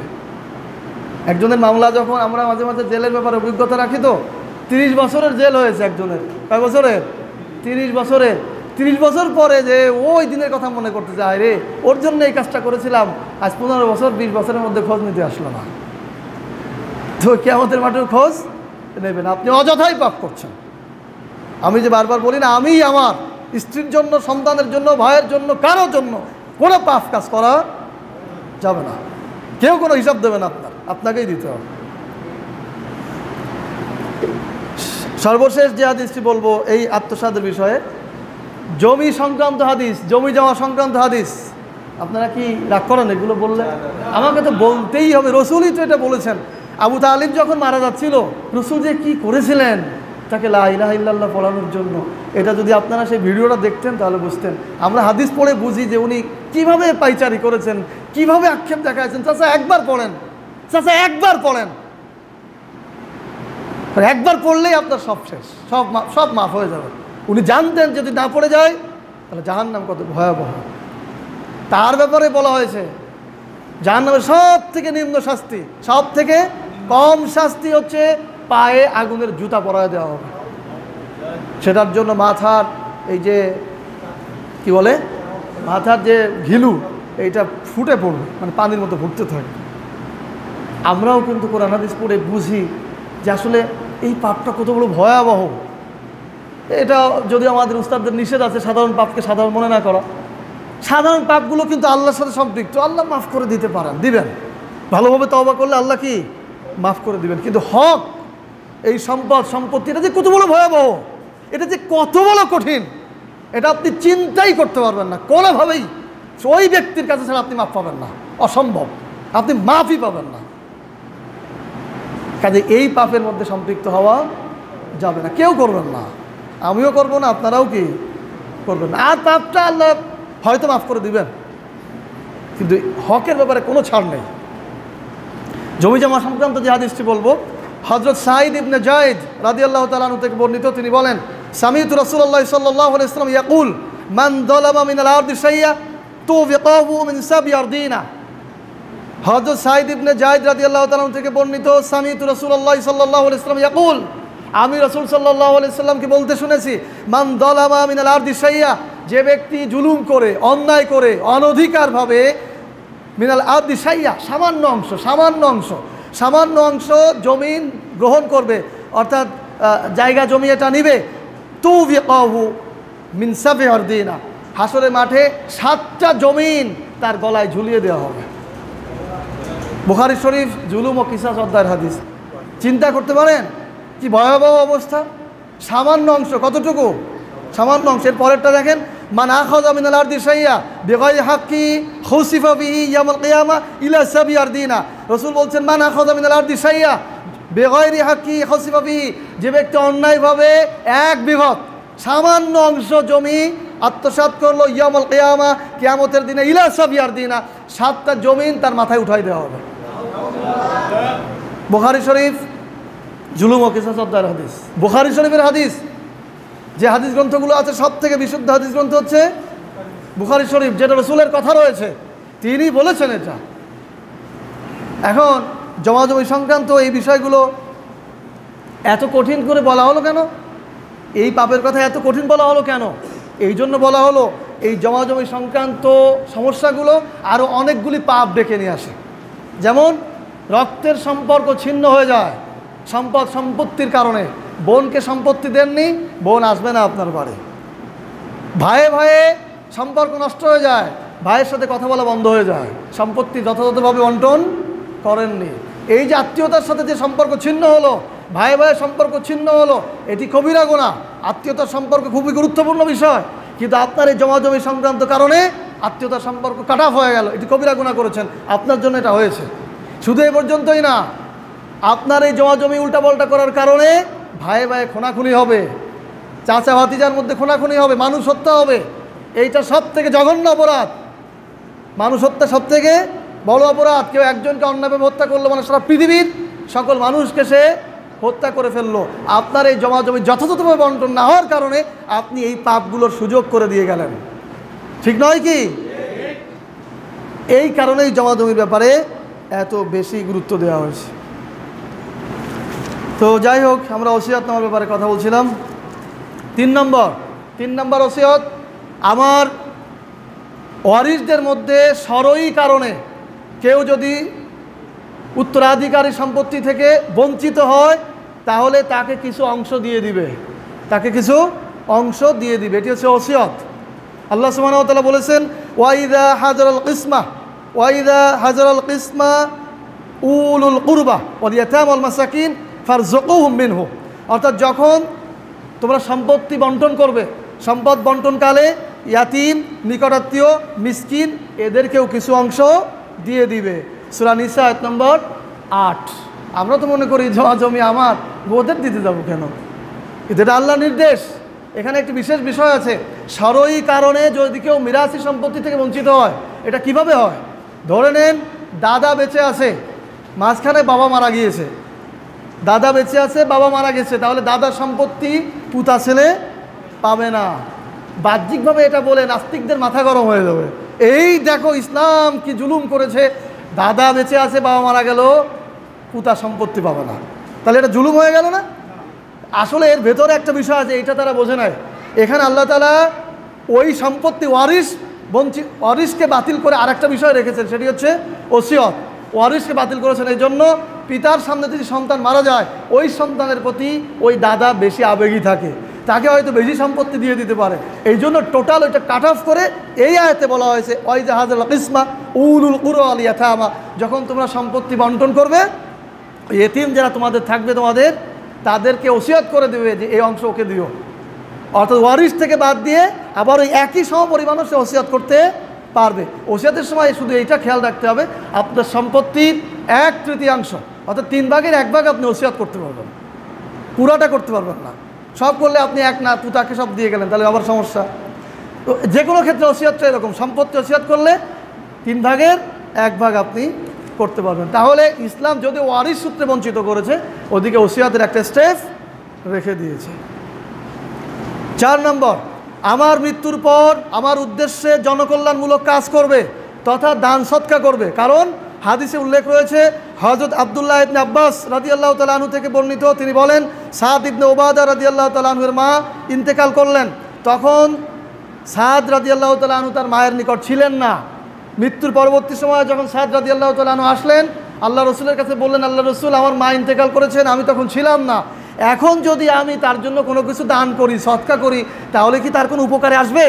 একজনের মামলা যখন আমরা মাঝে মাঝে জেলের ব্যাপারে অভিজ্ঞতা রাখি, তো 30 বছরের জেল হয়েছে একজনের। কয় বছরের? 30 বছরের। 30 বছর পরে যে ওই দিনের কথা মনে করতে যায়, রে ওর জন্য এই কাজটা করেছিলাম, আজ 15 বছর 20 বছরের মধ্যে খোঁজ নিতে আসলো না। তো কিয়ামতের মাঠের খোঁজ নেবেন, আপনি অযথাই পাপ করছেন। আমি যে বারবার বলি না, আমি আমার স্ত্রীর জন্য, সন্তানের জন্য, ভাইয়ের জন্য, কারোর জন্য কোনো পাপ কাজ করা যাবে না। কেউ কোনো হিসাব দেবে না, আপনাকেই দিতে হবে। সর্বশেষ যে হাদিসটি বলবো এই আত্মসাতের বিষয়ে, জমি সংক্রান্ত হাদিস, জমি জমা সংক্রান্ত হাদিস। আপনারা কি রাগ করেন এগুলো বললে? আমাকে তো বলতেই হবে, রসুলই তো এটা বলেছেন। আবু তালিব যখন মারা যাচ্ছিল, রসুল যে কি করেছিলেন তাকে লা ইলাহা ইল্লাল্লাহ পড়ানোর জন্য, এটা যদি আপনারা সেই ভিডিওটা দেখতেন তাহলে বুঝতেন। আমরা হাদিস পড়ে বুঝি যে উনি কিভাবে পাইচারি করেছেন, কিভাবে আক্ষেপ দেখাচ্ছেন। চাচা একবার পড়েন, চাচা একবার পড়েন, একবার পড়লেই আপনার সব শেষ, সব মাফ হয়ে যাবে। উনি জানতেন যদি না পড়ে যায় তাহলে জাহান্নাম কত ভয়াবহ। তার ব্যাপারে বলা হয়েছে জাহান্নামের সব থেকে নিম্ন শাস্তি, সব থেকে কম শাস্তি হচ্ছে পায়ে আগুনের জুতা পরায় দেওয়া হবে। সেটার জন্য মাথার এই যে কি বলে, মাথার যে ঘিলু, এইটা ফুটে পড়বে, মানে পানির মতো ফুটতে থাকে। আমরাও কিন্তু কোরআন হাদিস পড়ে বুঝি যে আসলে এই পাপটা কত বড় ভয়াবহ। এটা যদি আমাদের উস্তাদদের নিষেধ আছে সাধারণ পাপকে সাধারণ মনে না করা, সাধারণ পাপগুলো কিন্তু আল্লাহর সাথে সম্পৃক্ত। আল্লাহ মাফ করে দিতে পারেন, দিবেন, ভালোভাবে তওবা করলে আল্লাহ কি মাফ করে দিবেন। কিন্তু হক, এই সম্পত্তি, এটা যে কত বড় ভয়াবহ, এটা যে কত বড় কঠিন, এটা আপনি চিন্তাই করতে পারবেন না কোনোভাবেই। ওই ব্যক্তির কাছে ছাড়া আপনি মাফ পাবেন না, অসম্ভব, আপনি মাফই পাবেন না। কাজে এই পাপের মধ্যে সম্পৃক্ত হওয়া যাবে না, কেউ করবেন না, আমিও করবো না, আপনারাও কি করবেন না। আর পাপটা আল্লাহ হয়তো মাফ করে দিবেন, কিন্তু হকের ব্যাপারে কোনো ছাড় নেই। জমি জমা সংক্রান্ত যে হাদিসটি বলবো, হযরত সাঈদ ইবনে যায়েদ রাদিয়াল্লাহু তাআলা আনহু থেকে বর্ণিত, তিনি বলেন, সামি'তু রাসূলুল্লাহ সাল্লাল্লাহু আলাইহি ওয়াসাল্লাম ইয়াকুল মান যালামা মিনাল আরদি শাইয়্যা তুফিকাহু মিন সাব'i আরদিনা। হযরত সাঈদ ইবনে যায়েদ রাদিয়াল্লাহু তাআলা আনহু থেকে বর্ণিত, সামি'তু রাসূলুল্লাহ সাল্লাল্লাহু আলাইহি ওয়াসাল্লাম ইয়াকুল, আমি রাসূল সাল্লাল্লাহু আলাইহি ওয়াসাল্লামকে বলতে শুনেছি, মান যালামা মিনাল আরদি শাইয়্যা, যে ব্যক্তি জুলুম করে, অন্যায় করে, অনধিকারভাবে, মিনাল আরদি শাইয়্যা সামান্য অংশ জমিন গ্রহণ করবে, অর্থাৎ জায়গা জমি এটা নিবে, তুফিকাহু মিন সাব'i আরদিনা, হাসরের মাঠে 7টা জমিন তার গলায় ঝুলিয়ে দেওয়া হবে। বুখারী শরীফ জুলুম ও কিসাস অধ্যায়ের হাদিস। চিন্তা করতে পারেন কি ভয়াবহ অবস্থা। সামান্য অংশ, কতটুকু? সামান্য অংশের পরেরটা দেখেন, মান আখাযা মিনাল আরদি শাইয়্যা বিগাইরি হাক্কি খুসিফা বিহি ইয়াউমাল কিয়ামা ইলা সাব'i আরদিনা। রাসূল বলছেন, মান আখাযা মিনাল আরদি শাইয়্যা বিগাইরি হাক্কি খুসিফা বিহি, যে ব্যক্তি অন্যায়ভাবে 1 বিঘত সামান্য অংশ জমি আত্মসাৎ করলো, ইয়াউমাল কিয়ামা, কিয়ামতের দিনে, ইলা সাব'i আরদিনা, 7টা জমিন তার মাথায় উঠাই দেওয়া হবে। বুখারী শরীফ জুলুম ও কিসাস অধ্যায়ের হাদিস। বুখারী শরীফের হাদিস, যে হাদিস গ্রন্থগুলো আছে সব থেকে বিশুদ্ধ হাদিস গ্রন্থ হচ্ছে বুখারী শরীফ, যেটা রাসূলের কথা রয়েছে, তিনি বলেছেন এটা। এখন জমাজমি সংক্রান্ত এই বিষয়গুলো এত কঠিন করে বলা হলো কেন? এই পাপের কথা এত কঠিন বলা হলো কেন? এই জন্য বলা হলো, এই জমাজমি সংক্রান্ত সমস্যাগুলো আরও অনেকগুলি পাপ ডেকে নিয়ে আসে। যেমন রক্তের সম্পর্ক ছিন্ন হয়ে যায়, সম্পত্তির কারণে বোনকে সম্পত্তি দেননি, বোন আসবে না আপনার বাড়ি। ভাইয়ে ভাইয়ে সম্পর্ক নষ্ট হয়ে যায়, ভাইয়ের সাথে কথা বলা বন্ধ হয়ে যায়, সম্পত্তি যথাযথভাবে বন্টন করেননি। এই যে আত্মীয়তার সাথে যে সম্পর্ক ছিন্ন হলো, ভাই ভাইয়ের সম্পর্ক ছিন্ন হলো, এটি কবিরা গুনাহ। আত্মীয়তার সম্পর্ক খুবই গুরুত্বপূর্ণ বিষয়, কিন্তু আপনার এই জমাজমি সংক্রান্ত কারণে আত্মীয়তার সম্পর্ক কাট অফ হয়ে গেল, এটি কবিরা গুনাহ করেছেন, আপনার জন্য এটা হয়েছে। শুধু এই পর্যন্তই না, আপনার এই জমাজমি উল্টাপাল্টা করার কারণে ভাই ভাই খুনাখুনি হবে, চাচা ভাতিজার মধ্যে খুনাখুনি হবে, মানুষ হত্যা হবে। এইটা সব থেকে জঘন্য অপরাধ। মানুষ হত্যা সব থেকে বড় অপরাধ। কেউ একজনকে অন্যায়ভাবে হত্যা করলো মানে সারা পৃথিবীর সকল মানুষকে সে হত্যা করে ফেললো। আপনার এই জমাজমি যথাযথভাবে বন্টন না হওয়ার কারণে আপনি এই পাপগুলোর সুযোগ করে দিয়ে গেলেন, ঠিক নয় কি? এই কারণেই জমাজমির ব্যাপারে এত বেশি গুরুত্ব দেওয়া হয়েছে। তো যাই হোক, আমরা ওসিয়তনামার ব্যাপারে কথা বলছিলাম। 3 নম্বর ওসিয়ত, আমার ওয়ারিসদের মধ্যে সরই কারণে কেউ যদি উত্তরাধিকারী সম্পত্তি থেকে বঞ্চিত হয় তাহলে তাকে কিছু অংশ দিয়ে দিবে, এটি হচ্ছে ওসিয়ত। আল্লাহ সুবহানাহু ওয়া তাআলা বলেছেন, ওয়াইদা হাজারাল কিসমা উলুল কুরবা ওয়াল ইয়াতামা ওয়াল মাসাকিন ফারযুকুহুম মিনহু। অর্থাৎ যখন তোমরা সম্পত্তি বন্টন করবে, সম্পদ বন্টনকালে ইয়াতিম, নিকটাত্মীয়, মিসকিন এদেরকেও কিছু অংশ দিয়ে দিবে। সূরা নিসা আয়াত নম্বর 8। আমরা তো মনে করি জমি আমার, ওদের দিতে যাবো কেন? এটা আল্লাহর নির্দেশ। এখানে একটি বিশেষ বিষয় আছে, সরই কারণে যদি কেউ মিরাসি সম্পত্তি থেকে বঞ্চিত হয়, এটা কিভাবে হয়? ধরে নেন দাদা বেঁচে আছে, মাঝখানে বাবা মারা গিয়েছে, দাদা বেঁচে আছে, বাবা মারা গেছে, তাহলে দাদার সম্পত্তি পুতা ছেলে পাবে না। বাহ্যিকভাবে এটা বলে নাস্তিকদের মাথা গরম হয়ে যাবে, এই দেখো ইসলাম কি জুলুম করেছে, দাদা বেঁচে আছে, বাবা মারা গেল, পুতা সম্পত্তি পাবে না, তাহলে এটা জুলুম হয়ে গেল না? আসলে এর ভেতরে একটা বিষয় আছে, এইটা তারা বোঝে নাই। এখানে আল্লাহ তাআলা ওই সম্পত্তি ওয়ারিসকে বাতিল করে আরেকটা বিষয় রেখেছেন, সেটি হচ্ছে ওসিয়ত। ওয়ারিসকে বাতিল করেছেন এই জন্য, পিতার সামনে যদি সন্তান মারা যায় ওই সন্তানের প্রতি ওই দাদা বেশি আবেগী থাকে, তাকে হয়তো বেশি সম্পত্তি দিয়ে দিতে পারে। এই জন্য টোটাল ওইটা কাট অফ করে এই আয়াতে বলা হয়েছে, ওয়াইদা হাজারাল কিসমা উলুল কুরবা ওয়াল ইয়াতামা, যখন তোমরা সম্পত্তি বন্টন করবে, ইয়েতিম যারা তোমাদের থাকবে তাদেরকে ওসিয়ত করে দেবে যে এই অংশ ওকে দিও। অর্থাৎ ওয়ারিস থেকে বাদ দিয়ে আবার ওই একই সমপরিমাণও সে ওসিয়ত করতে পারবে। ওসিয়তের সময় শুধু এইটা খেয়াল রাখতে হবে, আপনার সম্পত্তির 1/3 অর্থাৎ 3 ভাগের 1 ভাগ আপনি ওসিয়ত করতে পারবেন, পুরাটা করতে পারবেন না। সব করলে আপনি এক না পুতাকে সব দিয়ে গেলেন, তাহলে আবার সমস্যা। তো যে কোনো ক্ষেত্রে ওসিয়তটা এরকম, সম্পত্তি ওসিয়ত করলে 3 ভাগের 1 ভাগ আপনি করতে পারবেন। তাহলে ইসলাম যদি ওয়ারিস সূত্রে বঞ্চিত করেছে, ওদিকে ওসিয়তের একটা স্টেপ রেখে দিয়েছে। 4 নম্বর, আমার মৃত্যুর পর আমার উদ্দেশ্যে জনকল্যাণমূলক কাজ করবে তথা দান সৎকা করবে। কারণ হাদিসে উল্লেখ রয়েছে, হযরত আব্দুল্লাহ ইবনে আব্বাস রাদিয়াল্লাহু তাআলা আনহু থেকে বর্ণিত, তিনি বলেন, সাদ ইবনে উবাদা রাদিয়াল্লাহু তাআলা আনহুর মা ইন্তেকাল করলেন, তখন সাদ রাদিয়াল্লাহু তাআলা আনহু তার মায়ের নিকট ছিলেন না। মৃত্যুর পরবর্তী সময়ে যখন সাদ রাদিয়াল্লাহু তাআলা আনহু আসলেন, আল্লাহ রসুলের কাছে বললেন, আল্লাহ রসুল, আমার মা ইন্তেকাল করেছেন, আমি তখন ছিলাম না, এখন যদি আমি তার জন্য কোনো কিছু দান করি, সৎকা করি, তাহলে কি তার কোনো উপকারে আসবে?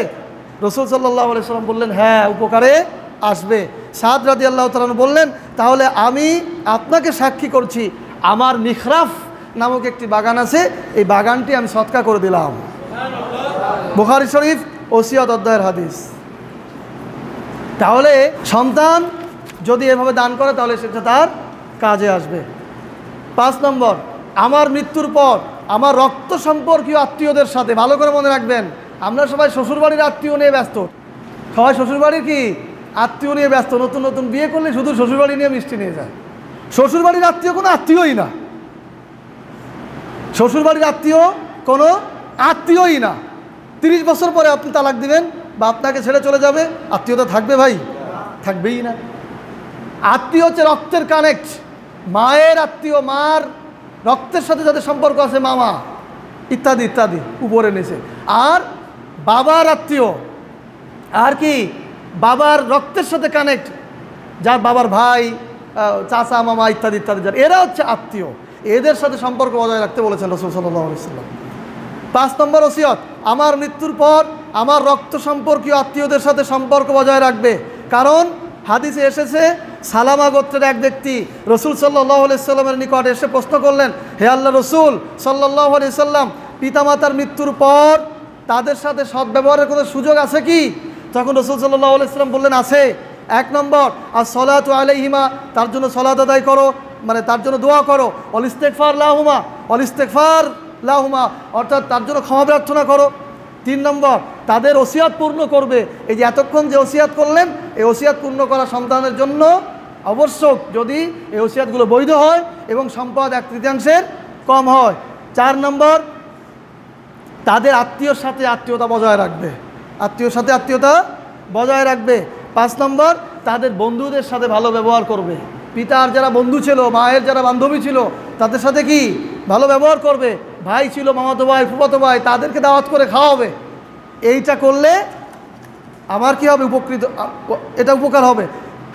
রসুল সাল্লাল্লাহু আলাইহি সাল্লাম বললেন, হ্যাঁ, উপকারে আসবে। সাদ রাদিয়াল্লাহু তাআলা আনহু বললেন, তাহলে আমি আপনাকে সাক্ষী করছি, আমার মিখরাফ নামক একটি বাগান আছে, এই বাগানটি আমি সৎকা করে দিলাম। বুখারী শরীফ ওসিয়ত অধ্যায়ের হাদিস। তাহলে সন্তান যদি এভাবে দান করে তাহলে সেটা তার কাজে আসবে। 5 নম্বর, আমার মৃত্যুর পর আমার রক্ত সম্পর্কীয় আত্মীয়দের সাথে, ভালো করে মনে রাখবেন, আমরা সবাই শ্বশুরবাড়ির আত্মীয় নিয়ে ব্যস্ত, সবাই শ্বশুরবাড়ির কি আত্মীয় নিয়ে ব্যস্ত। নতুন নতুন বিয়ে করলে শুধু শ্বশুরবাড়ি নিয়ে মিষ্টি নিয়ে যায়। শ্বশুরবাড়ির আত্মীয় কোনো আত্মীয়ই না, শ্বশুরবাড়ির আত্মীয় কোনো আত্মীয়ই না। 30 বছর পরে আপনি তালাক দিবেন বা আপনাকে ছেড়ে চলে যাবে, আত্মীয়তা থাকবে ভাই? থাকবেই না। আত্মীয় হচ্ছে রক্তের কানেক্ট, মায়ের আত্মীয়, মার রক্তের সাথে যাদের সম্পর্ক আছে, মামা ইত্যাদি ইত্যাদি, উপরে নিচে। আর বাবার আত্মীয়, আর কি বাবার রক্তের সাথে কানেক্ট, যার বাবার ভাই, চাচা, মামা ইত্যাদি ইত্যাদি, যার এরা হচ্ছে আত্মীয়। এদের সাথে সম্পর্ক বজায় রাখতে বলেছেন রাসূল সাল্লাল্লাহু আলাইহি ওয়াসাল্লাম। 5 নম্বর ওসিয়ত, আমার মৃত্যুর পর আমার রক্ত সম্পর্কীয় আত্মীয়দের সাথে সম্পর্ক বজায় রাখবে। কারণ হাদিসে এসেছে, সালামা গোত্রের এক ব্যক্তি রসুল সাল্লাল্লাহু আলাইহি সাল্লামের নিকট এসে প্রশ্ন করলেন, হে আল্লাহ রসুল সাল্লাল্লাহু আলাইহি সাল্লাম, পিতামাতার মৃত্যুর পর তাদের সাথে সদ্ব্যবহারের কোনো সুযোগ আছে কি? তখন রসুল সাল্লাল্লাহু আলাইহি সাল্লাম বললেন, আছে। 1 নম্বর, আর সলাতু আলাইহিমা, তার জন্য সলাত আদায় করো, মানে তার জন্য দোয়া করো। অল ইস্তেগফার লাহুমা, অল ইস্তেগফার লাহুমা, অর্থাৎ তার জন্য ক্ষমা প্রার্থনা করো। 3 নম্বর, তাদের ওসিয়াত পূর্ণ করবে। এই যে এতক্ষণ যে ওসিয়াত করলেন, এই ওসিয়াত পূর্ণ করা সন্তানের জন্য আবশ্যক, যদি এই ওসিয়াতগুলো বৈধ হয় এবং সম্পদ 1/3 কম হয়। 4 নম্বর, তাদের আত্মীয়র সাথে আত্মীয়তা বজায় রাখবে, আত্মীয়র সাথে আত্মীয়তা বজায় রাখবে। 5 নম্বর, তাদের বন্ধুদের সাথে ভালো ব্যবহার করবে। পিতার যারা বন্ধু ছিল, মায়ের যারা বান্ধবী ছিল, তাদের সাথে কি ভালো ব্যবহার করবে। ভাই ছিল, মামাতো ভাই, ফুফাতো ভাই, তাদেরকে দাওয়াত করে খাওয়াবে। এইটা করলে আমার কি হবে? উপকৃত, এটা উপকার হবে।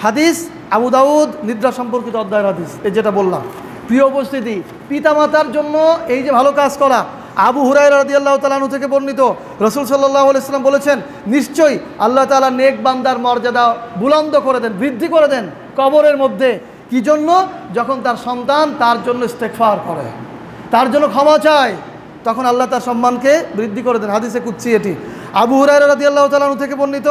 হাদিস আবু দাউদ নিদ্রা সম্পর্কিত অধ্যায়ের হাদিস, এই যেটা বললাম। প্রিয় উপস্থিতি, পিতামাতার জন্য এই যে ভালো কাজ করা, আবু হুরায়রা রাদিয়াল্লাহু তাআলা আনহু থেকে বর্ণিত, রাসূল সাল্লাল্লাহু আলাইহি ওয়াসাল্লাম বলেছেন, নিশ্চয়ই আল্লাহ তাআলা নেক বান্দার মর্যাদা বুলন্দ করে দেন, বৃদ্ধি করে দেন কবরের মধ্যে। কি জন্য? যখন তার সন্তান তার জন্য ইস্তেগফার করে, তার জন্য ক্ষমা চায়, তখন আল্লাহ তার সম্মানকে বৃদ্ধি করে দেন। হাদিসে কুদসি এটি। আবু হুরায়রা রাদিয়াল্লাহু তাআলা আনহু থেকে বর্ণিত,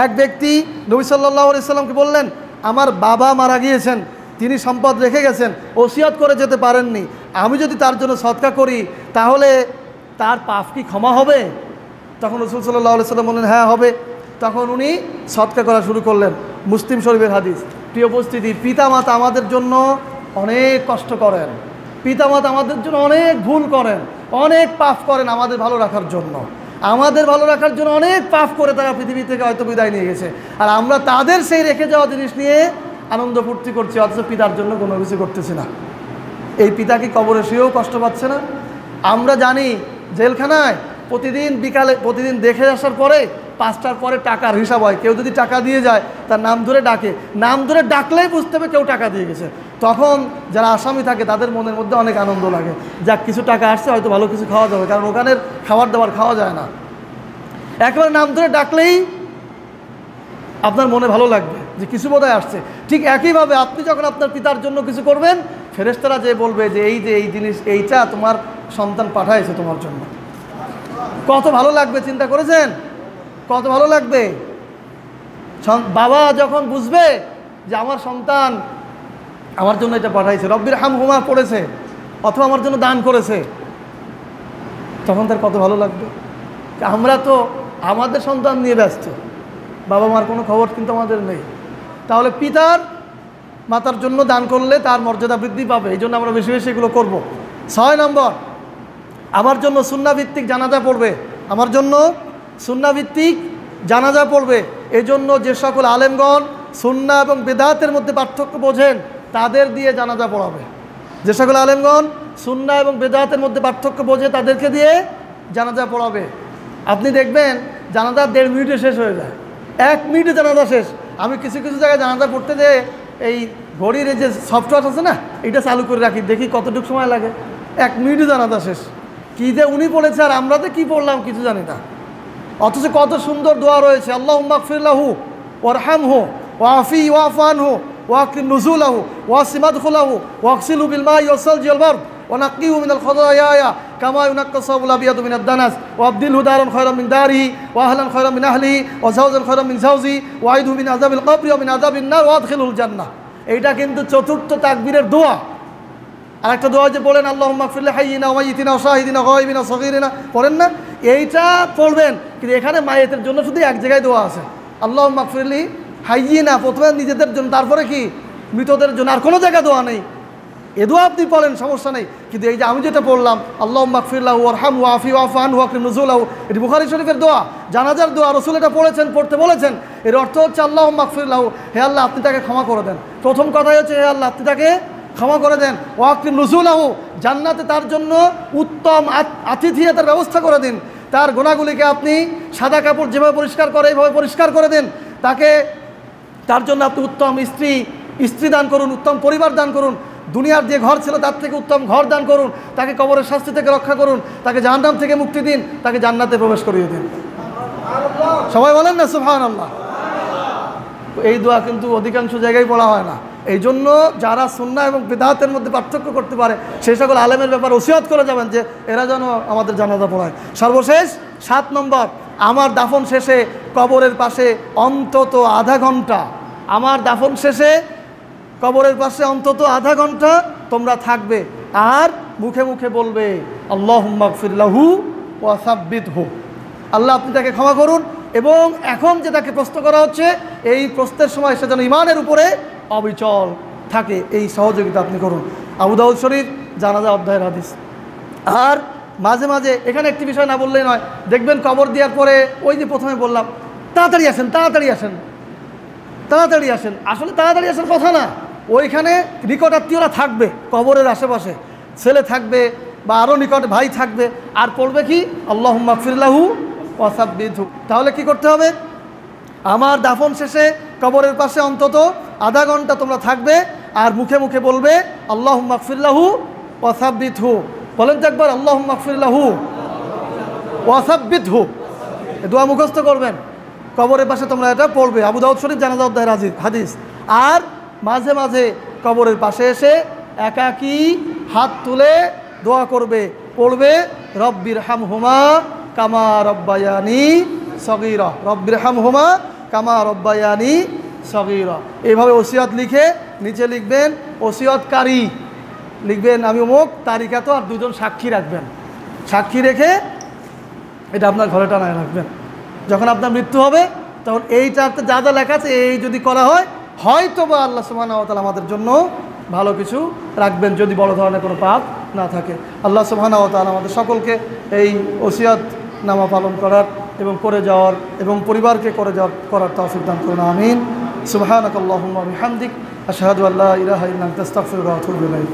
এক ব্যক্তি নবী সাল্লাল্লাহু আলাইহি ওয়াসাল্লামকে বললেন, আমার বাবা মারা গিয়েছেন, তিনি সম্পদ রেখে গেছেন, ওসিয়ত করে যেতে পারেননি, আমি যদি তার জন্য সদকা করি তাহলে তার পাপ কি ক্ষমা হবে? তখন রাসূল সাল্লাল্লাহু আলাইহি ওয়াসাল্লাম বললেন, হ্যাঁ হবে। তখন উনি সদকা করা শুরু করলেন। মুসলিম শরীফের হাদিস। প্রিয় উপস্থিতি, পিতামাতা আমাদের জন্য অনেক কষ্ট করেন, পিতামাতা আমাদের জন্য অনেক ভুল করেন, অনেক পাপ করেন আমাদের ভালো রাখার জন্য। আমাদের ভালো রাখার জন্য অনেক পাপ করে তারা পৃথিবী থেকে হয়তো বিদায় নিয়ে গেছে, আর আমরা তাদের সেই রেখে যাওয়া জিনিস নিয়ে আনন্দ ফুর্তি করছি, অথচ পিতার জন্য কোনো কিছু করতেছি না। এই পিতা কি কবরে শুয়েও কষ্ট পাচ্ছে না? আমরা জানি জেলখানায় প্রতিদিন বিকালে, প্রতিদিন দেখে আসার পরে 5টার পরে টাকার হিসাব হয়। কেউ যদি টাকা দিয়ে যায়, তার নাম ধরে ডাকে, নাম ধরে ডাকলেই বুঝতে হবে কেউ টাকা দিয়ে গেছে। তখন যারা আসামি থাকে তাদের মনের মধ্যে অনেক আনন্দ লাগে, যাক কিছু টাকা আসছে, হয়তো ভালো কিছু খাওয়া যাবে, কারণ ওখানের খাবার দাবার খাওয়া যায় না। একেবারে নাম ধরে ডাকলেই আপনার মনে ভালো লাগবে যে কিছু বোধহয় আসছে। ঠিক একইভাবে আপনি যখন আপনার পিতার জন্য কিছু করবেন, ফেরেশতারা যে বলবে যে এই জিনিস, এইটা তোমার সন্তান পাঠাইছে তোমার জন্য, কত ভালো লাগবে, চিন্তা করেছেন? কত ভালো লাগবে। বাবা যখন বুঝবে যে আমার সন্তান আমার জন্য এটা পাঠাইছে, রব্বির হামহুমা পড়েছে অথবা আমার জন্য দান করেছে, তখন তার কত ভালো লাগবে। আমরা তো আমাদের সন্তান নিয়ে ব্যস্ত, বাবা মার কোনো খবর কিন্তু আমাদের নেই। তাহলে পিতার মাতার জন্য দান করলে তার মর্যাদা বৃদ্ধি পাবে, এই জন্য আমরা বেশি বেশি এগুলো করব। 6 নম্বর, আমার জন্য সুন্নাভিত্তিক জানাজা পড়বে, আমার জন্য সুন্নাভিত্তিক জানাজা পড়বে। এজন্য যে সকল আলেমগণ সুন্না এবং বেদাতের মধ্যে পার্থক্য বোঝেন, তাদের দিয়ে জানাজা পড়াবে। যে সকল আলেমগণ সুন্না এবং বেদাতের মধ্যে পার্থক্য বোঝে, তাদেরকে দিয়ে জানাজা পড়াবে। আপনি দেখবেন জানাজা 1.5 মিনিটে শেষ হয়ে যায়, 1 মিনিটে জানাজা শেষ। আমি কিছু কিছু জায়গায় জানাজা পড়তে যেয়ে এই ঘড়ির এই যে সফটওয়্যার আছে না, এটা চালু করে রাখি, দেখি কতটুকু সময় লাগে, 1 মিনিটে জানাজা শেষ। কী যে উনি পড়েছে আর আমরা তো কী পড়লাম কিছু জানি না, অথচ কত সুন্দর দোয়া রয়েছে, আল্লাহুম্মা গফির লাহু ওয়ারহামহু ওয়াফি ওয়াফু আনহু ওয়াকরিম নুজুলাহু ওয়াসি মাদখুলাহু ওয়াগসিলহু বিল মাই ওয়াস-সালজি ওয়াল বারদ ওয়ানাক্কিহু মিনাল খাতায়া কামা ইউনাক্কা সাবুল আবিয়াদু মিনাদ দানাস ওয়াবদিলহু দারান খায়রাম মিন দারিহি ওয়া আহলান খায়রাম মিন আহলিহি ওয়া যাওজান খায়রাম মিন যাওজি ওয়া আইদহু মিন আযাবিল কবরি ওয়া মিন আযাবিন নার ওয়া আদখিলহুল জান্নাহ। এইটা কিন্তু চতুর্থ তাকবীরের দোয়া। আর একটা দোয়া যে বলেন, আল্লাহুম্মা গফির লিহাইয়িনা ওয়া মাইয়িতিনা ওয়া শাহিদিনা ওয়া গায়বিনা ওয়া সগীরিনা, পড়েন না? এইটা পড়বেন, কিন্তু এখানে মায়েতের জন্য শুধু এক জায়গায় দোয়া আছে, আল্লাহুম্মা গফির লিহাইয়িনা, প্রথমে নিজেদের জন্য, তারপরে কি মৃতদের জন্য, আর কোনো জায়গায় দোয়া নেই। এ দোয়া আপনি পড়েন, সমস্যা নেই, কিন্তু এই যে আমি যেটা পড়লাম, আল্লাহুম্মা গফির লাহু ওয়ারহামহু ওয়াফি ওয়াফু আনহু ওয়াকরিম নুজুলাহু, এটি বুখারী শরীফের দোয়া, জানাজার দোয়া, রাসূল এটা পড়েছেন, পড়তে বলেছেন। এর অর্থ হচ্ছে আল্লাহুম্মা গফির লাহু, হে আল্লাহ আপনি তাকে ক্ষমা করে দেন। প্রথম কথাই হচ্ছে হে আল্লাহ আপনি তাকে ক্ষমা করে দেন। ওয়াকরিম নুজুলাহু, জান্নাতে তার জন্য উত্তম আতিথিয়তার ব্যবস্থা করে দিন। তার গুনাহগুলিকে আপনি সাদা কাপড় যেভাবে পরিষ্কার করে এইভাবে পরিষ্কার করে দেন। তাকে, তার জন্য আপনি উত্তম স্ত্রী দান করুন, উত্তম পরিবার দান করুন। দুনিয়ার যে ঘর ছিল তার থেকে উত্তম ঘর দান করুন, তাকে কবরের শাস্তি থেকে রক্ষা করুন, তাকে জাহান্নাম থেকে মুক্তি দিন, তাকে জান্নাতে প্রবেশ করিয়ে দিন। সবাই বলেন না সুবহানাল্লাহ। এই দোয়া কিন্তু অধিকাংশ জায়গায় বলা হয় না। এই জন্য যারা সুন্নাহ এবং বিদআতের মধ্যে পার্থক্য করতে পারে সেই সকল আলেমের ব্যাপারে ওসিয়ত করে যাবেন যে এরা যেন আমাদের জানাজা পড়ায়। সর্বশেষ 7 নম্বর, আমার দাফন শেষে কবরের পাশে অন্তত আধা ঘন্টা, আমার দাফন শেষে কবরের পাশে অন্তত আধা ঘন্টা তোমরা থাকবে আর মুখে মুখে বলবে আল্লাহুম্মা গফির লাহু ওয়া সাব্বিতহু, আল্লাহ আপনি তাকে ক্ষমা করুন, এবং এখন যে তাকে প্রশ্ন করা হচ্ছে এই প্রশ্নের সময় সে যেন ঈমানের উপরে অবিচল থাকে, এই সহযোগিতা আপনি করুন। আবু দাউদ শরীফ জানাজা অধ্যায়ের হাদিস। আর মাঝে মাঝে এখানে একটি বিষয় না বললেই নয়, দেখবেন কবর দেওয়ার পরে ওই যে প্রথমে বললাম তাড়াতাড়ি আসেন তাড়াতাড়ি আসেন তাড়াতাড়ি আসেন, আসলে তাড়াতাড়ি আসার কথা না, ওইখানে নিকট আত্মীয়রা থাকবে, কবরের আশেপাশে ছেলে থাকবে বা আরও নিকট ভাই থাকবে, আর পড়বে কি আল্লাহুম্মা গফির লাহু ওয়া সাব্বিতহু। তাহলে কি করতে হবে, আমার দাফন শেষে কবরের পাশে অন্তত আধা ঘন্টা তোমরা থাকবে আর মুখে মুখে বলবে আল্লাহুম্মা গফির লাহু ওয়া সাব্বিতহু। বলেন তো একবার আল্লাহুম্মা গফির লাহু ওয়া সাব্বিতহু, দোয়া মুখস্থ করবেন, কবরের পাশে তোমরা এটা পড়বে। আবু দাউদ শরীফ জানাজা অধ্যায়ের হাদিস। আর মাঝে মাঝে কবরের পাশে এসে একাকী হাত তুলে দোয়া করবে, পড়বে রব্বির হামহুমা কামা রব্বায়ানি সগীরা, রব্বির হামহুমা কামা রব্বায়ানি সগীরা। এইভাবে ওসিয়ত লিখে নিচে লিখবেন ওসিয়তকারী, লিখবেন আমি অমুক তারিখা তো, আর 2 জন সাক্ষী রাখবেন, সাক্ষী রেখে এটা আপনার ঘরে টানায় রাখবেন। যখন আপনার মৃত্যু হবে তখন এইটাতে যা যা লেখা আছে এই যদি করা হয়, হয়তো বা আল্লাহ সুবহানাহু ওয়া তাআলা আমাদের জন্য ভালো কিছু রাখবেন, যদি বড় ধরনের কোনো পাপ না থাকে। আল্লাহ সুবহানাহু ওয়া তাআলা আমাদের সকলকে এই ওসিয়ত নামা পালন করার এবং করে যাওয়ার এবং পরিবারকে করার তৌফিক দান করুন, আমিন। সুবহানাকাল্লাহুম্মা ওয়া বিহামদিক আশহাদু আল্লা ইলাহা ইল্লা আনতা আস্তাগফিরুকা ওয়া আতুবু ইলাইক।